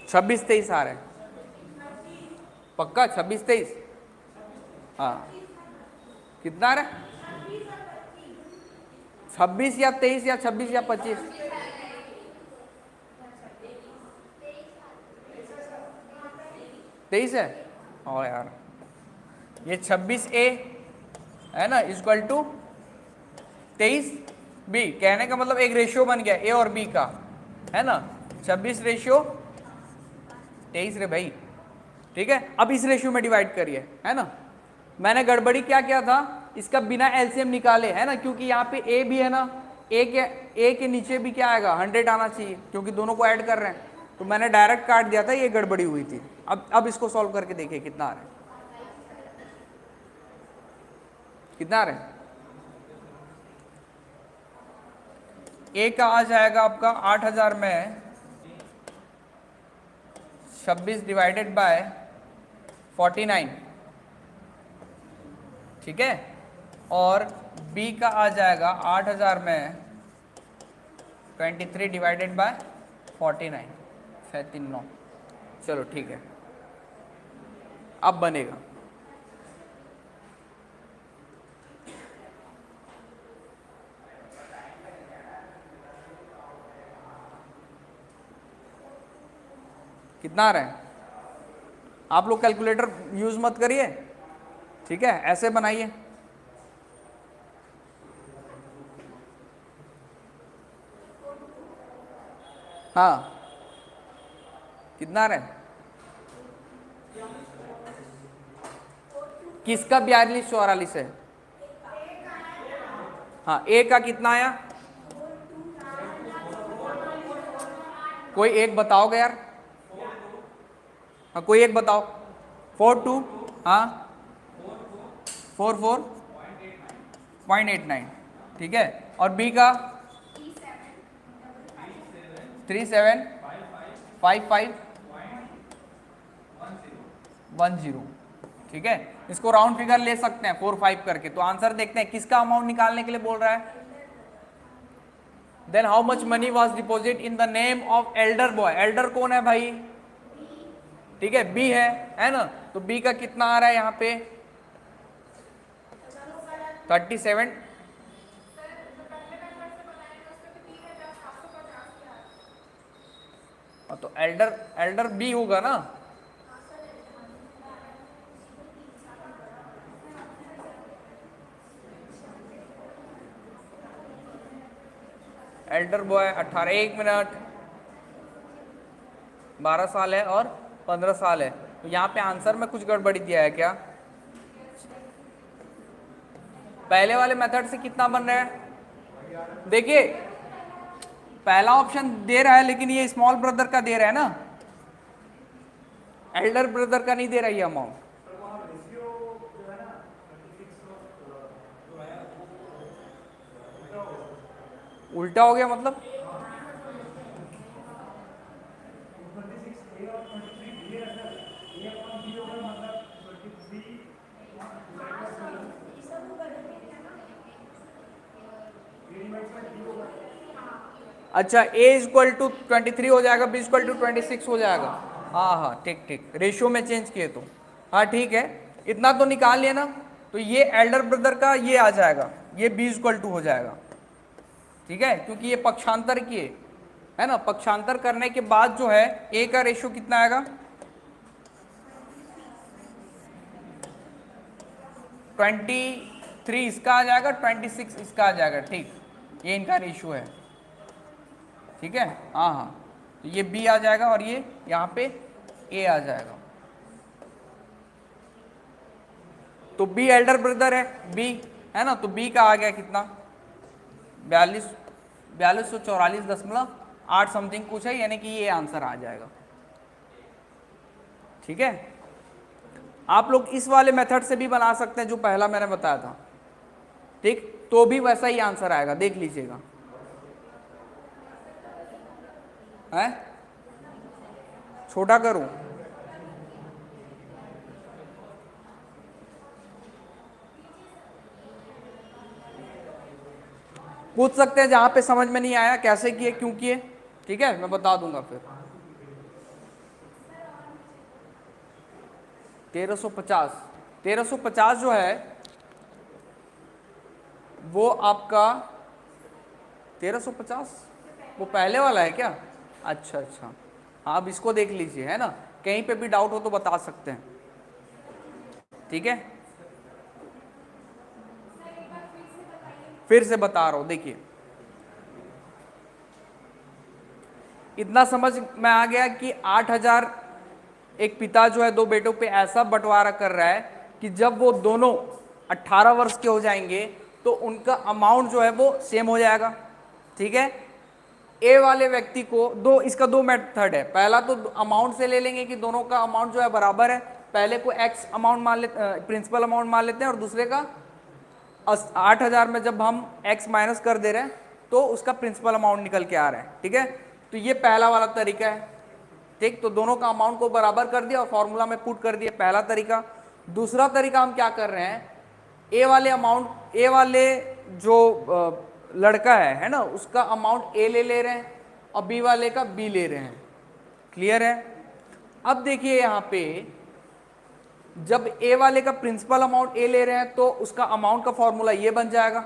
[SPEAKER 1] छब्बीस 23 आ रहा है, पक्का 26 23, हाँ कितना आ रहा है 26 या 23 या 26 या 25, तेईस है, ओ यार ये 26A है ना इक्वल टू 23 बी, कहने का मतलब एक रेशियो बन गया ए और बी का, है ना, 26:23 रे भाई, ठीक है। अब इस रेशियो में डिवाइड करिए, है ना। मैंने गड़बड़ी क्या किया था, इसका बिना एलसीएम निकाले, है ना, क्योंकि यहाँ पे ए भी है ना, ए के नीचे भी क्या आएगा 100 आना चाहिए, क्योंकि दोनों को ऐड कर रहे हैं, तो मैंने डायरेक्ट काट दिया था, ये गड़बड़ी हुई थी। अब इसको सॉल्व करके देखिए कितना आ रहा है, कितना आ रहा है। ए का आ जाएगा आपका 8000 में 26 डिवाइडेड बाय 49, ठीक है। और बी का आ जाएगा 8000 में 23 डिवाइडेड बाय 49, 9। चलो ठीक है, अब बनेगा। कितना आ रहा है, आप लोग कैलकुलेटर यूज मत करिए, ठीक है, ऐसे बनाइए। हाँ, कितना आ रहा है, किसका 4244 है। हाँ, ए का कितना आया, कोई एक बताओगे यार, हाँ कोई एक बताओ। 42, हाँ 44.89, ठीक है। और बी का 375510, ठीक है। इसको राउंड फिगर ले सकते हैं 45 करके। तो आंसर देखते हैं, किसका अमाउंट निकालने के लिए बोल रहा है। Then how much money was deposit in the name of elder boy, elder कौन है भाई, ठीक है, बी है ना। तो बी का कितना आ रहा है यहाँ पे 37, तो एल्डर बी होगा ना। एल्डर बॉय 18, 1 मिनट, 12 साल है और 15 साल है। तो यहाँ पे आंसर में कुछ गड़बड़ी दिया है क्या, पहले वाले मेथड से कितना बन रहा है, देखिए पहला ऑप्शन दे रहा है, लेकिन ये स्मॉल ब्रदर का दे रहा है ना, एल्डर ब्रदर का नहीं दे रहा है अमाउंट। उल्टा हो गया मतलब, अच्छा a इक्वल टू 23 हो जाएगा, b इक्वल टू 26 हो जाएगा। हाँ हाँ ठीक ठीक, रेशियो में चेंज किए तो, हाँ ठीक है, इतना तो निकाल लिया ना। तो ये एल्डर ब्रदर का ये आ जाएगा, ये b इक्वल टू हो जाएगा, ठीक है, क्योंकि ये पक्षांतर किए, है ना। पक्षांतर करने के बाद जो है a का रेशियो कितना आएगा 23 इसका आ जाएगा, 26 इसका आ जाएगा, ठीक, ये इनका रेशियो है, ठीक है। हाँ हाँ, तो ये बी आ जाएगा और ये यहाँ पे ए आ जाएगा। तो बी एल्डर ब्रदर है, बी है ना, तो बी का आ गया कितना 4244.8 समथिंग कुछ है, यानी कि ये आंसर आ जाएगा, ठीक है। आप लोग इस वाले मेथड से भी बना सकते हैं जो पहला मैंने बताया था, ठीक, तो भी वैसा ही आंसर आएगा, देख लीजिएगा, है छोटा करूं, पूछ सकते हैं जहां पे समझ में नहीं आया कैसे किए क्यों किए, ठीक है, मैं बता दूंगा फिर। 1350 जो है वो आपका 1350 वो पहले वाला है क्या, अच्छा अच्छा, हाँ अब इसको देख लीजिए, है ना, कहीं पे भी डाउट हो तो बता सकते हैं, ठीक है। फिर से बता रहा हूं, देखिए इतना समझ में आ गया कि 8,000 एक पिता जो है दो बेटों पे ऐसा बंटवारा कर रहा है कि जब वो दोनों 18 वर्ष के हो जाएंगे तो उनका अमाउंट जो है वो सेम हो जाएगा। ठीक है, ए वाले व्यक्ति को इसका दो मेथड है। पहला तो अमाउंट से ले लेंगे कि दोनों का अमाउंट जो है बराबर है, पहले को एक्स अमाउंट मान लेते, प्रिंसिपल अमाउंट मान लेते हैं, और दूसरे का 8,000 में जब हम एक्स माइनस कर दे रहे हैं तो उसका प्रिंसिपल अमाउंट निकल के आ रहा है। ठीक है, तो ये पहला वाला तरीका है। ठीक, तो दोनों का अमाउंट को बराबर कर दिया और फॉर्मूला में पुट कर दिया, पहला तरीका। दूसरा तरीका हम क्या कर रहे हैं, ए वाले जो लड़का है ना, उसका अमाउंट ए ले रहे हैं और बी वाले का बी ले रहे हैं। क्लियर है? अब देखिए यहाँ पे जब ए वाले का प्रिंसिपल अमाउंट ए ले रहे हैं तो उसका अमाउंट का फॉर्मूला ये बन जाएगा।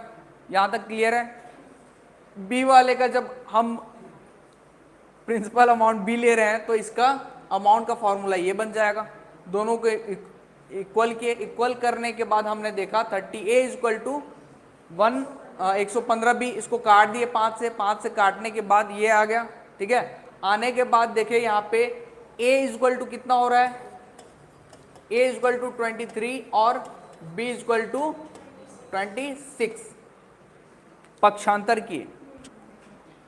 [SPEAKER 1] यहां तक क्लियर है? बी वाले का जब हम प्रिंसिपल अमाउंट बी ले रहे हैं तो इसका अमाउंट का फॉर्मूला ये बन जाएगा। दोनों को इक्वल करने के बाद हमने देखा 30A इक्वल टू 115B, इसको काट दिए 5 से काटने के बाद ये आ गया। ठीक है, आने के बाद देखिए यहाँ पे A इक्वल टू कितना हो रहा है, A इक्वल टू 23 और B इक्वल टू 26, पक्षांतर किए।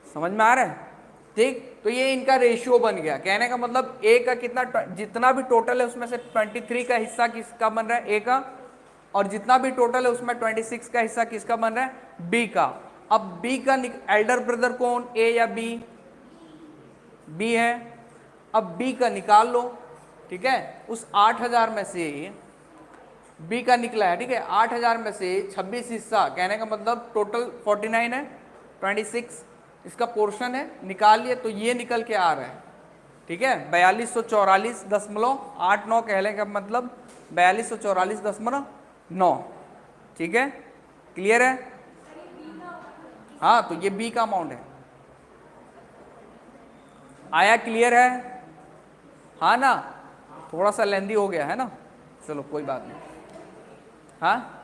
[SPEAKER 1] समझ में आ रहा है? ठीक, तो ये इनका रेशियो बन गया। कहने का मतलब A का कितना, जितना भी टोटल है उसमें से 23 का हिस्सा किसका बन रहा है, A का, और जितना भी टोटल है उसमें 26 का हिस्सा किसका बन रहा है, B का। अब B का एल्डर ब्रदर कौन, A या B? B है। अब B का निकाल लो। ठीक है, उस 8,000 में से B का निकला है। ठीक है, 8,000 में से 26 हिस्सा, कहने का मतलब टोटल 49 है, 26 इसका पोर्शन है, निकाल लिए तो ये निकल के आ रहा है। ठीक है, 4244.89 कहने का मतलब 4244.9। ठीक है, क्लियर है? हाँ, तो ये बी का अमाउंट है। आया? क्लियर है? हाँ ना, थोड़ा सा लेंदी हो गया है ना, चलो कोई बात नहीं। हाँ,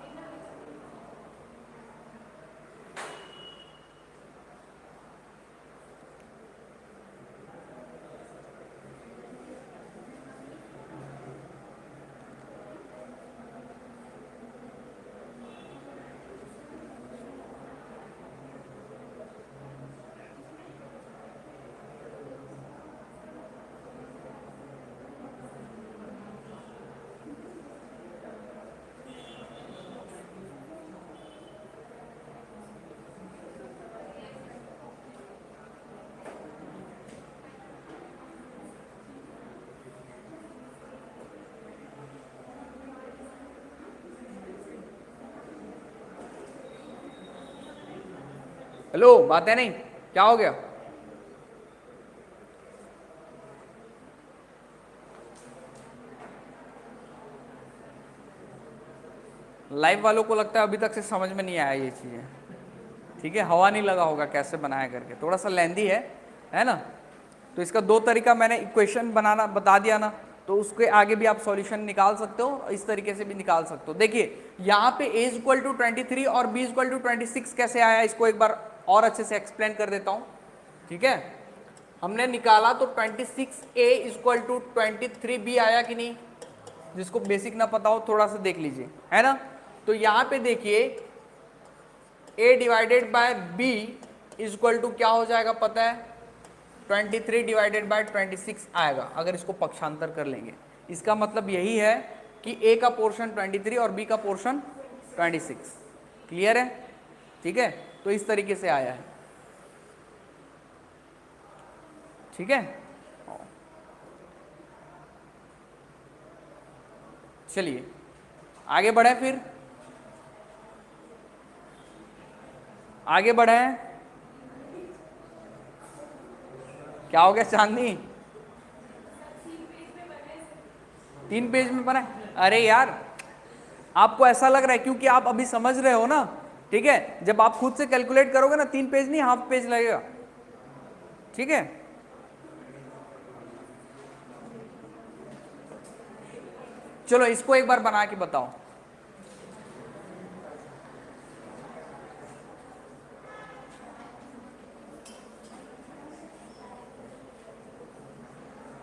[SPEAKER 1] हेलो, बात है नहीं, क्या हो गया? लाइव वालों को लगता है अभी तक से समझ में नहीं आया ये चीजें। ठीक है, हवा नहीं लगा होगा कैसे बनाया करके, थोड़ा सा लेंदी है ना। तो इसका दो तरीका मैंने इक्वेशन बनाना बता दिया ना, तो उसके आगे भी आप सॉल्यूशन निकाल सकते हो, इस तरीके से भी निकाल सकते हो। देखिए यहाँ पे A इक्वल टू 23 और B इक्वल टू 26 कैसे आया, इसको एक बार और अच्छे से एक्सप्लेन कर देता हूँ। ठीक है, हमने निकाला तो 26A इक्वल टू 23B आया कि नहीं? जिसको बेसिक ना पता हो थोड़ा सा देख लीजिए, है ना। तो यहाँ पे देखिए A divided by B equal to क्या हो जाएगा पता है, 23 डिवाइडेड बाय 26 आएगा अगर इसको पक्षांतर कर लेंगे। इसका मतलब यही है कि A का पोर्शन 23 और B का पोर्शन 26। क्लियर है? ठीक है, तो इस तरीके से आया है। ठीक है, चलिए आगे बढ़े, फिर आगे बढ़े। क्या हो गया चांदनी? 3 पेज में बना है? अरे यार, आपको ऐसा लग रहा है क्योंकि आप अभी समझ रहे हो ना। ठीक है, जब आप खुद से कैलकुलेट करोगे ना 3 पेज नहीं, हाफ पेज लगेगा। ठीक है, चलो इसको एक बार बना के बताओ।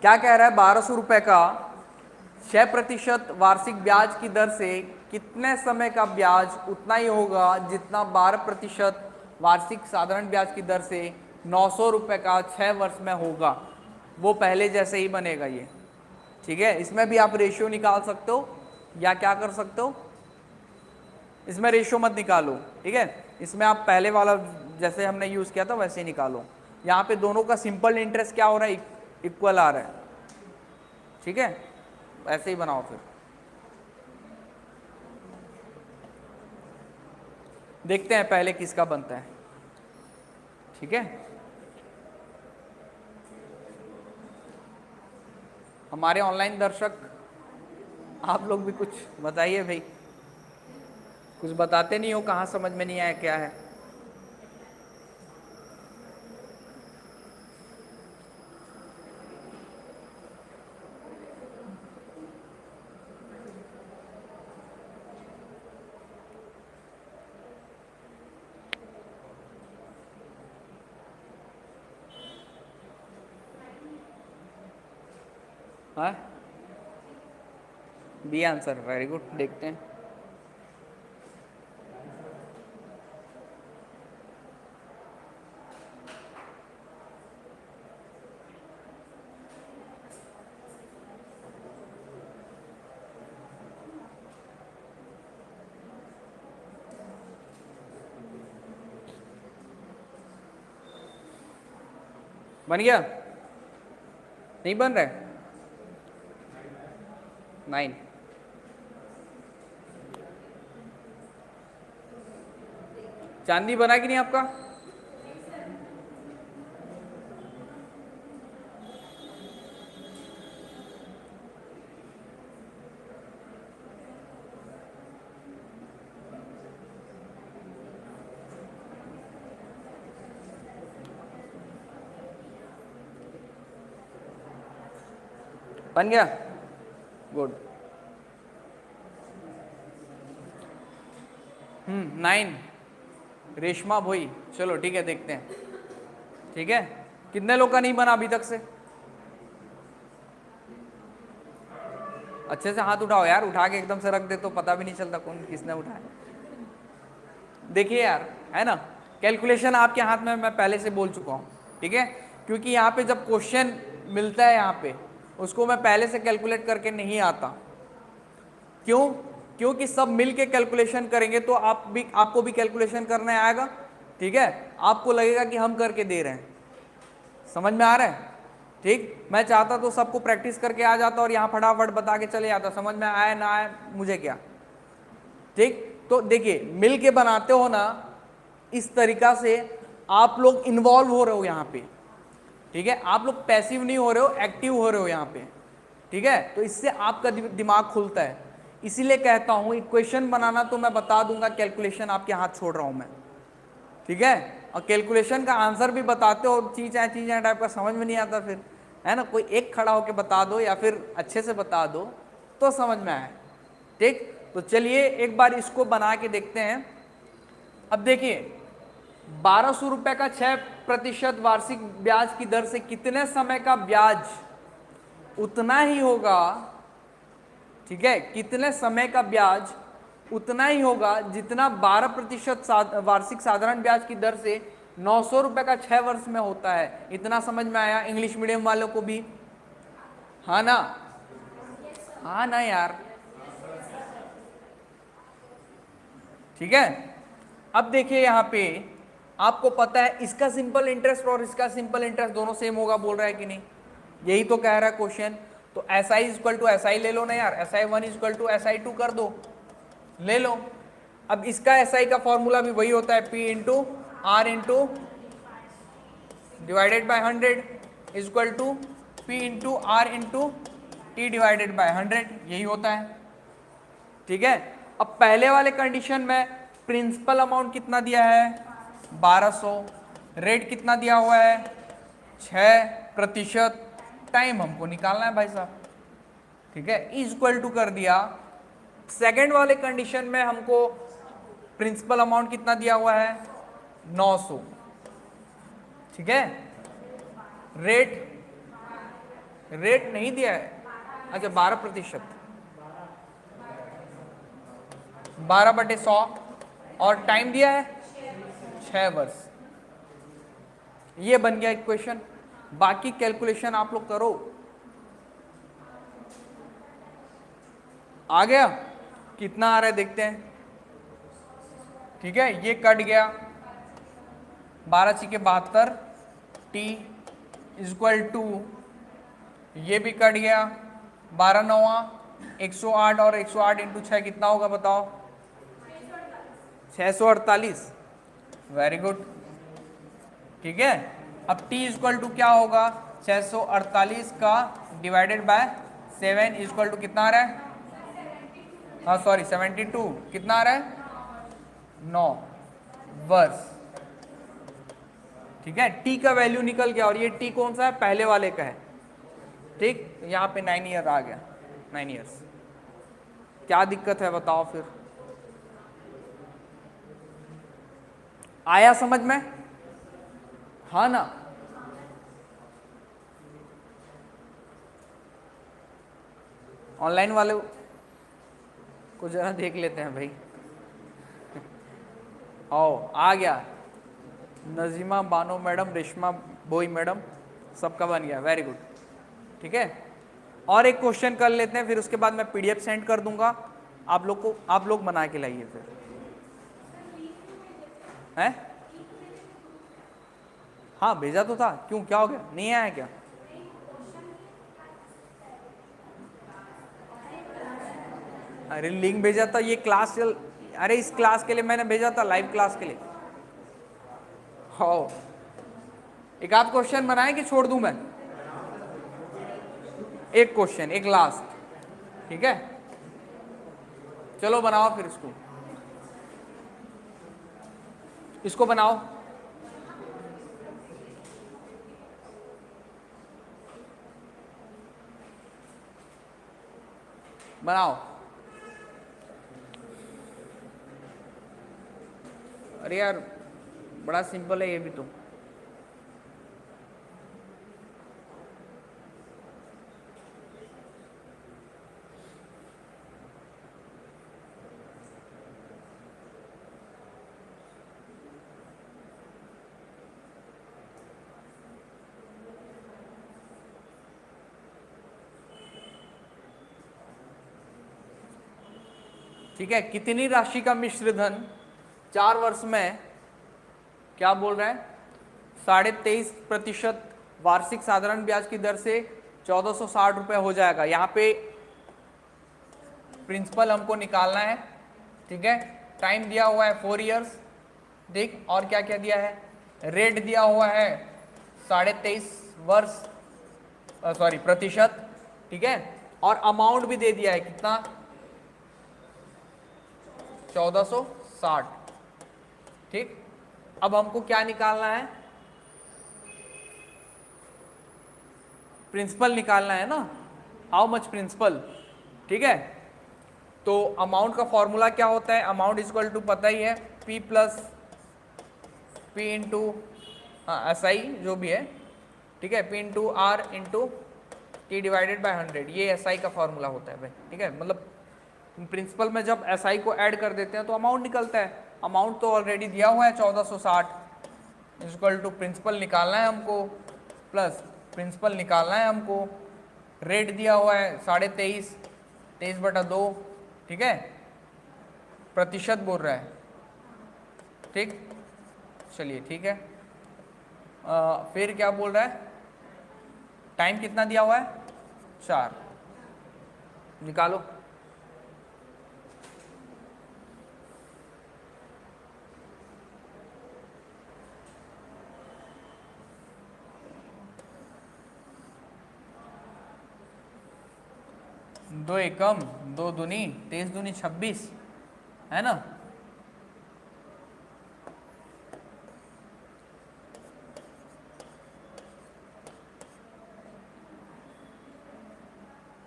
[SPEAKER 1] क्या कह रहा है, 1200 रुपए का 6% वार्षिक ब्याज की दर से कितने समय का ब्याज उतना ही होगा जितना 12% वार्षिक साधारण ब्याज की दर से 900 रुपए का 6 वर्ष में होगा। वो पहले जैसे ही बनेगा ये, ठीक है। इसमें भी आप रेशियो निकाल सकते हो या क्या कर सकते हो, इसमें रेशियो मत निकालो, ठीक है। इसमें आप पहले वाला जैसे हमने यूज किया था वैसे ही निकालो। यहाँ पे दोनों का सिंपल इंटरेस्ट क्या हो रहा है, इक्वल आ रहा है, ठीक है। ऐसे ही बनाओ फिर, देखते हैं पहले किसका बनता है, ठीक है। हमारे ऑनलाइन दर्शक आप लोग भी कुछ बताइए भाई, कुछ बताते नहीं हो, कहाँ समझ में नहीं आया क्या है। हाँ, बी आंसर, वेरी गुड। देखते हैं, बन गया, नहीं बन रहा है, 9। चांदी बना कि नहीं आपका, बन गया, गुड। 9 रेशमा भोई, चलो ठीक है, देखते हैं, ठीक है। कितने लोग का नहीं बना अभी तक से, अच्छे से हाथ उठाओ यार, उठा के एकदम से रख दे तो पता भी नहीं चलता कौन किसने उठाया। देखिए यार, है ना, कैलकुलेशन आपके हाथ में मैं पहले से बोल चुका हूँ, ठीक है। क्योंकि यहाँ पे जब क्वेश्चन मिलता है यहाँ पे, उसको मैं पहले से कैलकुलेट करके नहीं आता। क्यों? क्योंकि सब मिल के कैलकुलेशन करेंगे तो आपको भी कैलकुलेशन करने आएगा, ठीक है। आपको लगेगा कि हम करके दे रहे हैं, समझ में आ रहा है, ठीक। मैं चाहता तो सबको प्रैक्टिस करके आ जाता और यहाँ फटाफट बता के चले जाता, समझ में आए ना आए मुझे क्या, ठीक। तो देखिए, मिल के बनाते हो ना, इस तरीका से आप लोग इन्वॉल्व हो रहे हो यहाँ पे, ठीक है। आप लोग पैसिव नहीं हो रहे हो, एक्टिव हो रहे हो यहाँ पे, ठीक है। तो इससे आपका दिमाग खुलता है। इसीलिए कहता हूं इक्वेशन बनाना तो मैं बता दूंगा, कैलकुलेशन आपके हाथ छोड़ रहा हूं मैं, ठीक है। और कैलकुलेशन का आंसर भी बताते हो, चीज़ें टाइप का समझ में नहीं आता फिर, है ना। कोई एक खड़ा होकर बता दो या फिर अच्छे से बता दो तो समझ में आए, ठीक। तो चलिए एक बार इसको बना के देखते हैं। अब देखिए, 1200 रुपए का 6% वार्षिक ब्याज की दर से कितने समय का ब्याज उतना ही होगा, ठीक है। कितने समय का ब्याज उतना ही होगा जितना 12% वार्षिक साधारण ब्याज की दर से 900 रुपए का 6 वर्ष में होता है। इतना समझ में आया इंग्लिश मीडियम वालों को भी, हाँ ना, हाँ ना यार, ठीक है। अब देखिए यहाँ पे आपको पता है इसका सिंपल इंटरेस्ट और इसका सिंपल इंटरेस्ट दोनों सेम होगा, बोल रहा है कि नहीं, यही तो कह रहा है क्वेश्चन। तो SI इक्वल टू SI ले लो ना यार, SI1 इक्वल टू SI2 कर दो, ले लो। अब इसका SI का फॉर्मूला भी वही होता है, P into R into divided by 100 equal to P into R into T divided by 100, यही होता है, ठीक है। अब पहले वाले कंडीशन में प्रिंसिपल अमाउंट कितना दिया है, 1200, रेट कितना दिया हुआ है 6%, टाइम हमको निकालना है भाई साहब, ठीक है, इक्वल टू कर दिया। सेकंड वाले कंडीशन में हमको प्रिंसिपल अमाउंट कितना दिया हुआ है 900, ठीक है, रेट रेट नहीं दिया है, अच्छा 12%, 12/100, और टाइम दिया है 6 वर्ष। ये बन गया इक्वेशन। बाकी कैलकुलेशन आप लोग करो। आ गया? कितना आ रहा है देखते हैं। ठीक है, ये कट गया 12×72, टी इक्वल टू, ये भी कट गया 12×9 108, और 108 इंटू 6 कितना होगा बताओ? 648। Very good. ठीक है, अब t इक्वल टू क्या होगा? 648 का डिवाइडेड बाय 7 इक्वल टू कितना आ रहा है? हाँ सॉरी 72, कितना आ रहा है? 9 वर्ष। ठीक है, t का वैल्यू निकल गया, और ये t कौन सा है? पहले वाले का है। ठीक, यहाँ पे 9 ईयर आ गया, 9 ईयर्स। क्या दिक्कत है बताओ फिर? आया समझ में? हाँ ना? ऑनलाइन वाले को जरा देख लेते हैं भाई। आओ, आ गया। नजीमा बानो मैडम, रेशमा बोई मैडम, सबका बन गया। Very good. ठीक है, और एक क्वेश्चन कर लेते हैं, फिर उसके बाद मैं पीडीएफ सेंड कर दूंगा आप लोग को, आप लोग बना के लाइए फिर। हैं? हाँ भेजा तो था, क्यों क्या हो गया? नहीं आया क्या? अरे लिंक भेजा था, ये क्लास चल, अरे इस क्लास के लिए मैंने भेजा था, लाइव क्लास के लिए। हो, एक आध क्वेश्चन बनाए कि छोड़ दूं मैं? एक क्वेश्चन, एक लास्ट। ठीक है, चलो बनाओ फिर इसको बनाओ। बनाओ। अरे यार बड़ा सिंपल है ये भी तो। ठीक है, कितनी राशि का मिश्र धन 4 वर्ष में, क्या बोल रहा है? 23.5% वार्षिक साधारण ब्याज की दर से 1460 रुपये हो जाएगा। यहाँ पे प्रिंसिपल हमको निकालना है। ठीक है, टाइम दिया हुआ है 4 इयर्स। ठीक, और क्या क्या दिया है? रेट दिया हुआ है 23.5 वर्ष, सॉरी प्रतिशत। ठीक है, और अमाउंट भी दे दिया है कितना? 1460। ठीक, अब हमको क्या निकालना है? प्रिंसिपल निकालना है ना, हाउ मच प्रिंसिपल। ठीक है, तो अमाउंट का फॉर्मूला क्या होता है? अमाउंट इक्वल टू पता ही है, P plus P into SI जो भी है। ठीक है, P into R into T divided by 100, ये SI का फॉर्मूला होता है भाई। ठीक है, मतलब प्रिंसिपल में जब SI को ऐड कर देते हैं तो अमाउंट निकलता है। अमाउंट तो ऑलरेडी दिया हुआ है 1460, इक्वल टू प्रिंसिपल निकालना है हमको, प्लस प्रिंसिपल निकालना है हमको। रेट दिया हुआ है 23.5, 23/2। ठीक है, प्रतिशत बोल रहा है। ठीक, चलिए ठीक है। फिर क्या बोल रहा है? टाइम कितना दिया हुआ है? 4। निकालो। दो एकम, 2 दूनी 23 दूनी 26, है ना?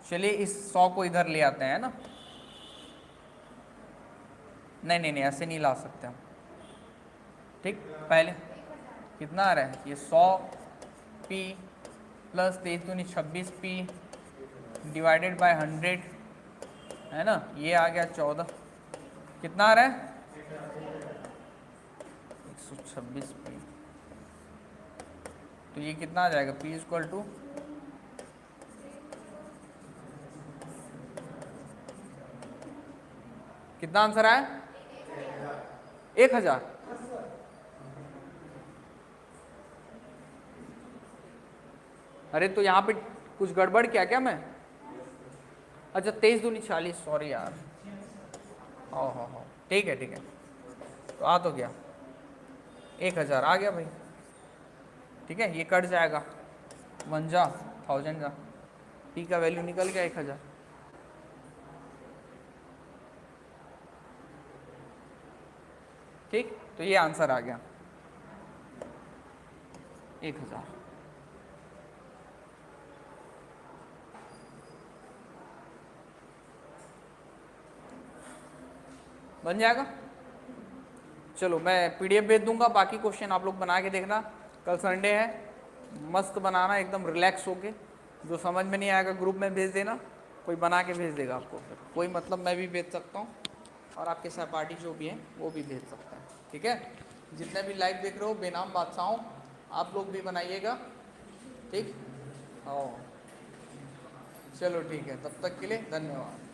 [SPEAKER 1] चलिए इस 100 को इधर ले आते हैं ना। नहीं नहीं नहीं, ऐसे नहीं ला सकते हम। ठीक, पहले कितना आ रहा है? ये 100 P प्लस 23 दूनी 26p डिवाइडेड बाय 100, है ना, ये आ गया 14। कितना आ रहा है? 126p। तो ये कितना आ जाएगा? p इक्वल टू, कितना आंसर आया? 1000। अरे तो यहाँ पे कुछ गड़बड़ किया क्या मैं? अच्छा 23 दूनी 40, सॉरी यार। हो, ठीक है ठीक है, तो आ तो गया 1000 आ गया भाई। ठीक है, ये कट जाएगा, 1 जा 1000 जा, p का वैल्यू निकल गया 1000। ठीक, तो ये आंसर आ गया 1000। बन जाएगा। चलो मैं पीडीएफ भेज दूंगा, बाकी क्वेश्चन आप लोग बना के देखना। कल संडे है, मस्त बनाना एकदम रिलैक्स होके। जो समझ में नहीं आएगा ग्रुप में भेज देना, कोई बना के भेज देगा आपको। फिर कोई मतलब मैं भी भेज सकता हूँ, और आपके सहपाठी जो भी हैं वो भी भेज सकता है। ठीक है, जितने भी लाइव देख रहे हो बेनाम बादशाहों, आप लोग भी बनाइएगा। ठीक, हाँ चलो ठीक है, तब तक के लिए धन्यवाद।